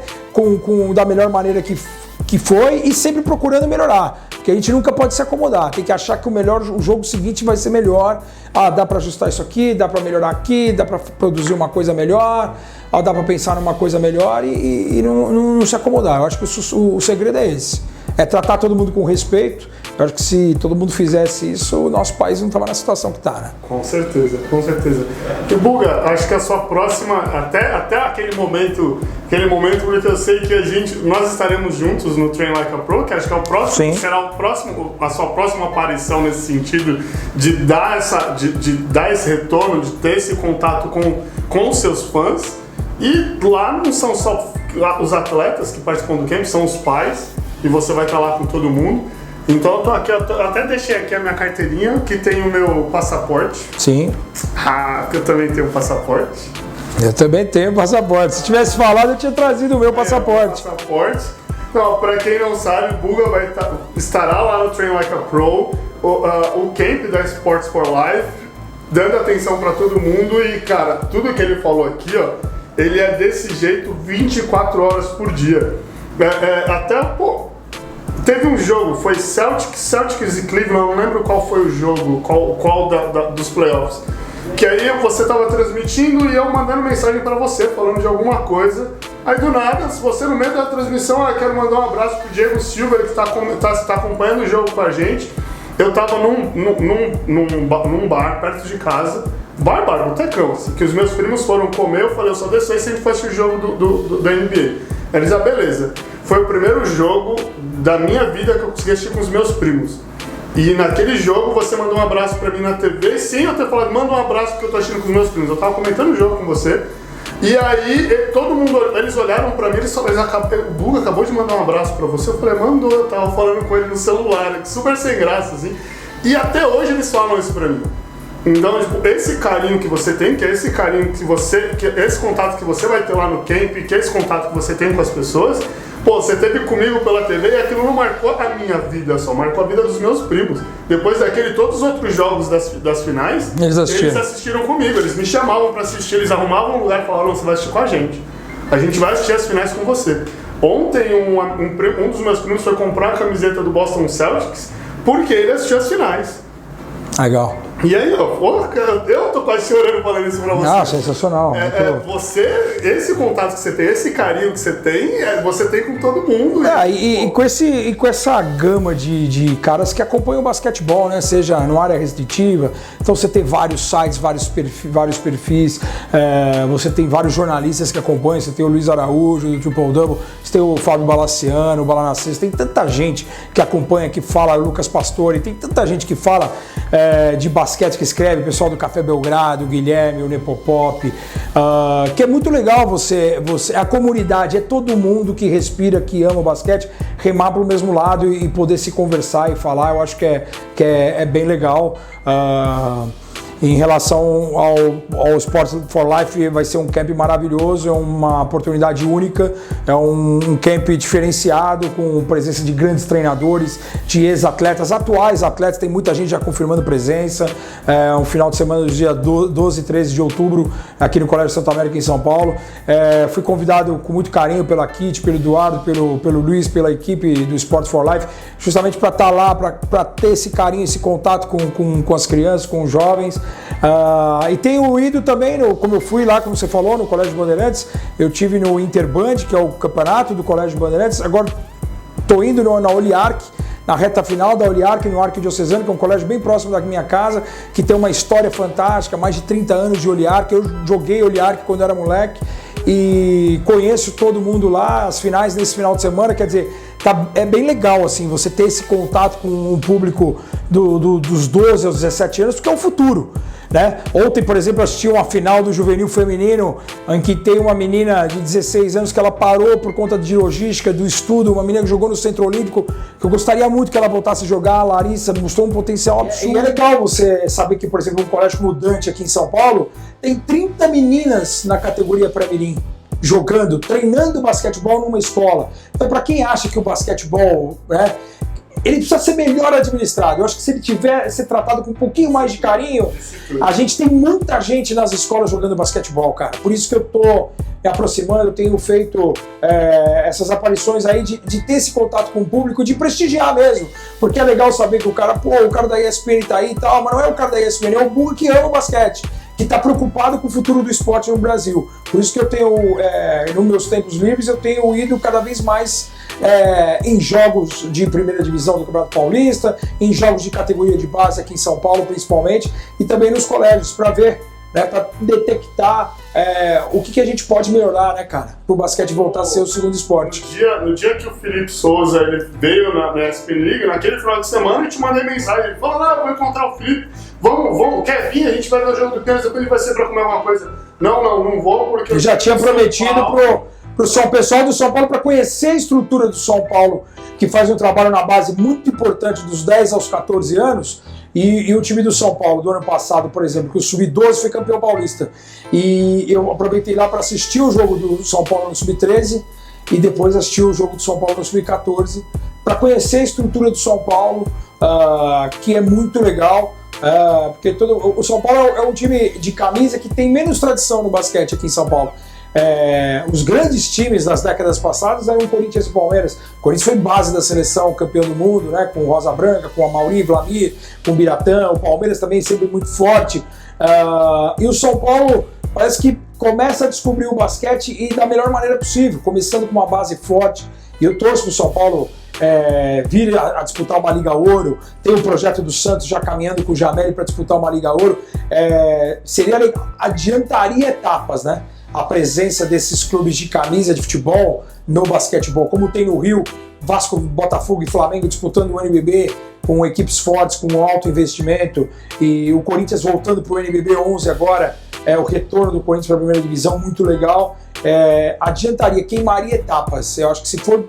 da melhor maneira que foi e sempre procurando melhorar. Porque a gente nunca pode se acomodar, tem que achar que o jogo seguinte vai ser melhor. Dá para ajustar isso aqui, dá para melhorar aqui, dá para produzir uma coisa melhor, dá para pensar numa coisa melhor e não se acomodar. Eu acho que o segredo é esse, é tratar todo mundo com respeito. Eu acho que se todo mundo fizesse isso, o nosso país não estava na situação que está, né? Com certeza, com certeza. E Buga, acho que a sua próxima, até aquele momento, porque eu sei que nós estaremos juntos no Train Like a Pro, que acho que é o próximo, Sim. será a sua próxima aparição nesse sentido de dar esse retorno, de ter esse contato com os seus fãs. E lá não são só os atletas que participam do camp, são os pais, e você vai estar lá com todo mundo. Então eu tô aqui, eu até deixei aqui a minha carteirinha, que tem o meu passaporte. Sim. Que eu também tenho passaporte. Eu também tenho passaporte. Se tivesse falado, eu tinha trazido o meu passaporte. Então, pra quem não sabe, o Buga estará lá no Train Like a Pro, o camp da Sports for Life, dando atenção pra todo mundo e, cara, tudo que ele falou aqui, ele é desse jeito 24 horas por dia. Teve um jogo, foi Celtics e Cleveland, não lembro qual foi o jogo, qual dos playoffs. Que aí você tava transmitindo e eu mandando mensagem pra você, falando de alguma coisa. Aí do nada, se você no meio da transmissão, eu quero mandar um abraço pro Diego Silva, que tá acompanhando o jogo com a gente. Eu tava num bar perto de casa, botecão, assim, que os meus primos foram comer, eu falei, eu só desço aí se a gente fosse o jogo da NBA. Eles, beleza. Foi o primeiro jogo da minha vida que eu consegui assistir com os meus primos. E naquele jogo você mandou um abraço pra mim na TV, sem eu ter falado, manda um abraço porque eu tô assistindo com os meus primos. Eu tava comentando o jogo com você. E aí, todo mundo, eles olharam pra mim, o Buga acabou de mandar um abraço pra você. Eu falei, mandou, eu tava falando com ele no celular, super sem graça, assim. E até hoje eles falam isso pra mim. Então, esse carinho que você tem, que é esse carinho que é esse contato que você vai ter lá no camp, que é esse contato que você tem com as pessoas, você teve comigo pela TV e aquilo não marcou a minha vida só, marcou a vida dos meus primos. Depois daquele, todos os outros jogos das finais, eles assistiram comigo, eles me chamavam pra assistir, eles arrumavam um lugar e falaram, você vai assistir com a gente vai assistir as finais com você. Ontem, um dos meus primos foi comprar a camiseta do Boston Celtics porque ele assistiu as finais. Legal. E aí, eu tô quase chorando falando isso pra você. Sensacional. Esse contato que você tem, esse carinho que você tem, você tem com todo mundo. Com essa gama de caras que acompanham o basquetebol, né? Seja no área restritiva, então você tem vários sites, vários perfis, você tem vários jornalistas que acompanham, você tem o Luiz Araújo, do Triple Double, você tem o Fábio Balaciano, o Balanacês, tem tanta gente que acompanha, que fala, o Lucas Pastore, tem tanta gente que fala de basquete, que escreve, o pessoal do Café Belgrado, o Guilherme, o Nepopop, que é muito legal a comunidade, é todo mundo que respira, que ama o basquete, remar para o mesmo lado e poder se conversar e falar, eu acho que é bem legal. Em relação ao Sports for Life, vai ser um camp maravilhoso, é uma oportunidade única, é um camp diferenciado, com presença de grandes treinadores, de ex-atletas, atuais atletas, tem muita gente já confirmando presença. É um final de semana do dia 12 e 13 de outubro, aqui no Colégio Santa América, em São Paulo. Fui convidado com muito carinho pela Kit, pelo Eduardo, pelo Luiz, pela equipe do Sports for Life, justamente para estar lá, para ter esse carinho, esse contato com as crianças, com os jovens. E tenho ido também, como eu fui lá, como você falou, no Colégio Bandeirantes, eu tive no Interband, que é o campeonato do Colégio Bandeirantes, agora estou indo na Oliarc, na reta final da Oliarc, no Arquidiocesano, que é um colégio bem próximo da minha casa, que tem uma história fantástica, mais de 30 anos de Oliarc. Eu joguei Oliarc quando era moleque e conheço todo mundo lá, as finais nesse final de semana, quer dizer, é bem legal assim, você ter esse contato com o público dos 12 aos 17 anos, porque é o futuro. Né? Ontem, por exemplo, eu assisti uma final do juvenil feminino em que tem uma menina de 16 anos que ela parou por conta de logística, do estudo, uma menina que jogou no Centro Olímpico, que eu gostaria muito que ela voltasse a jogar. A Larissa mostrou um potencial absurdo. E é legal você saber que, por exemplo, um colégio como o Dante aqui em São Paulo tem 30 meninas na categoria pré-mirim jogando, treinando basquetebol numa escola. Então, para quem acha que o basquetebol, né, ele precisa ser melhor administrado. Eu acho que se ele tiver ser tratado com um pouquinho mais de carinho, a gente tem muita gente nas escolas jogando basquetebol, cara. Por isso que eu tô me aproximando, eu tenho feito essas aparições aí de ter esse contato com o público, de prestigiar mesmo. Porque é legal saber que o cara da ESPN tá aí e tal, mas não é o cara da ESPN, é o Buga que ama o basquete, que está preocupado com o futuro do esporte no Brasil. Por isso que eu tenho, nos meus tempos livres, eu tenho ido cada vez mais em jogos de primeira divisão do Campeonato Paulista, em jogos de categoria de base aqui em São Paulo, principalmente, e também nos colégios, para ver, né, para detectar o que a gente pode melhorar, né, cara, para o basquete voltar a ser o segundo esporte. No dia que o Felipe Souza ele veio na ESPN League, naquele final de semana, eu te mandei mensagem, ele falou, vou encontrar o Felipe, vamos, quer vir? A gente vai ver o jogo do Pênis, depois ele vai ser para comer alguma coisa. Não vou, porque... Eu já tinha prometido pro pessoal do São Paulo para conhecer a estrutura do São Paulo, que faz um trabalho na base muito importante dos 10 aos 14 anos, e o time do São Paulo do ano passado, por exemplo, que o Sub-12 foi campeão paulista, e eu aproveitei lá para assistir o jogo do São Paulo no Sub-13 e depois assistir o jogo do São Paulo no Sub-14 para conhecer a estrutura do São Paulo, que é muito legal. Porque o São Paulo é um time de camisa que tem menos tradição no basquete aqui em São Paulo. Os grandes times das décadas passadas eram o Corinthians e o Palmeiras. O Corinthians foi base da seleção, campeão do mundo, né, com o Rosa Branca, com a Mauri, Vlamir, com o Biratã. O Palmeiras também sempre muito forte. E o São Paulo parece que começa a descobrir o basquete e da melhor maneira possível, começando com uma base forte. E eu torço para o São Paulo vir a disputar uma Liga Ouro. Tem o projeto do Santos já caminhando com o Jameli para disputar uma Liga Ouro. Seria legal, adiantaria etapas, né? A presença desses clubes de camisa de futebol no basquetebol, como tem no Rio, Vasco, Botafogo e Flamengo disputando o NBB com equipes fortes, com alto investimento, e o Corinthians voltando para o NBB 11 agora, o retorno do Corinthians para a primeira divisão, muito legal. Adiantaria, queimaria etapas. Eu acho que se for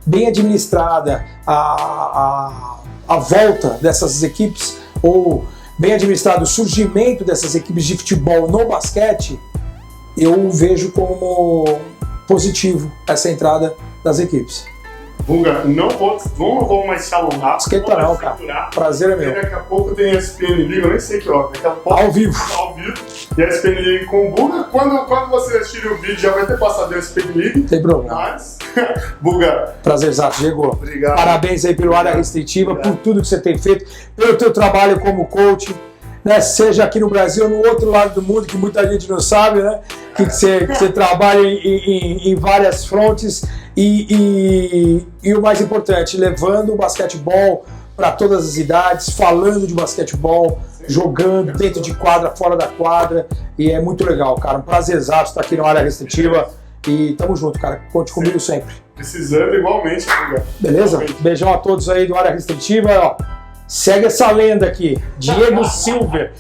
bem administrada a volta dessas equipes, ou bem administrado o surgimento dessas equipes de futebol no basquete, eu vejo como positivo essa entrada das equipes. Buga, não vou mais te alongar. Esquenta não, cara. Prazer é meu. Daqui a pouco tem a ESPN League, eu nem sei que hora. Daqui a pouco, ao vivo. E a ESPN League com o Buga. Quando você assistir o vídeo, já vai ter passado a ESPN League. Tem problema. Mas, Buga. Prazerzato, Diego. Obrigado. Parabéns aí pelo Área Restritiva, por tudo que você tem feito, pelo teu trabalho como coach, né? Seja aqui no Brasil ou no outro lado do mundo, que muita gente não sabe, né? Que você trabalha em várias frontes e o mais importante, levando o basquetebol para todas as idades, falando de basquetebol, jogando dentro de quadra, fora da quadra, e é muito legal, cara. Um prazerzaço estar aqui na Área Restritiva e tamo junto, cara. Conte comigo sempre. Precisando igualmente, Buga. Beleza? Beijão a todos aí do Área Restritiva, ó. Segue essa lenda aqui, Diego Silver.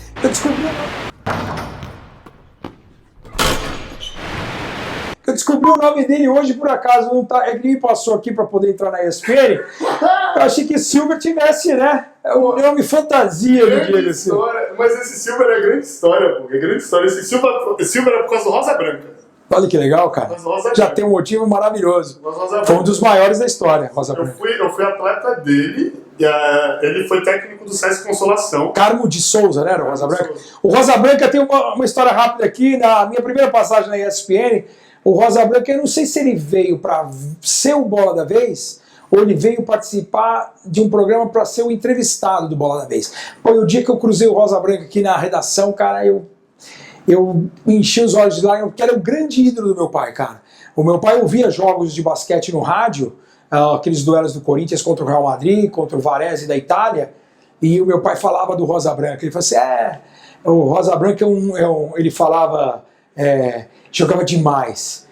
Eu descobri o nome dele hoje, por acaso, não tá, ele me passou aqui para poder entrar na ESPN. Eu achei que Silver tivesse, né? O nome fantasia do Diego Silver. Mas esse Silver é grande história, pô. É grande história. Esse Silver é por causa do Rosa Branca. Olha que legal, cara. Já tem um motivo maravilhoso. Foi um dos maiores da história, Rosa Branca. Eu fui atleta dele, ele foi técnico do SESC Consolação. Carmo de Souza, né, o Rosa Branca? O Rosa Branca tem uma história rápida aqui, na minha primeira passagem na ESPN, o Rosa Branca, eu não sei se ele veio para ser o Bola da Vez, ou ele veio participar de um programa para ser o entrevistado do Bola da Vez. Pô, o dia que eu cruzei o Rosa Branca aqui na redação, cara, eu enchi os olhos de lá, porque era o grande ídolo do meu pai, cara. O meu pai ouvia jogos de basquete no rádio, aqueles duelos do Corinthians contra o Real Madrid, contra o Varese da Itália, e o meu pai falava do Rosa Branca. Ele falou assim, o Rosa Branca ele falava, jogava demais.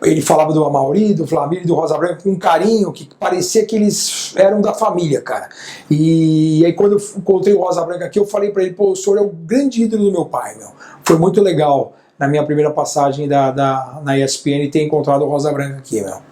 ele falava do Amaury, do Flamir e do Rosa Branca com um carinho que parecia que eles eram da família, cara. E aí quando eu encontrei o Rosa Branca aqui, eu falei pra ele, pô, o senhor é o grande ídolo do meu pai, meu. Foi muito legal na minha primeira passagem na ESPN ter encontrado o Rosa Branca aqui, meu.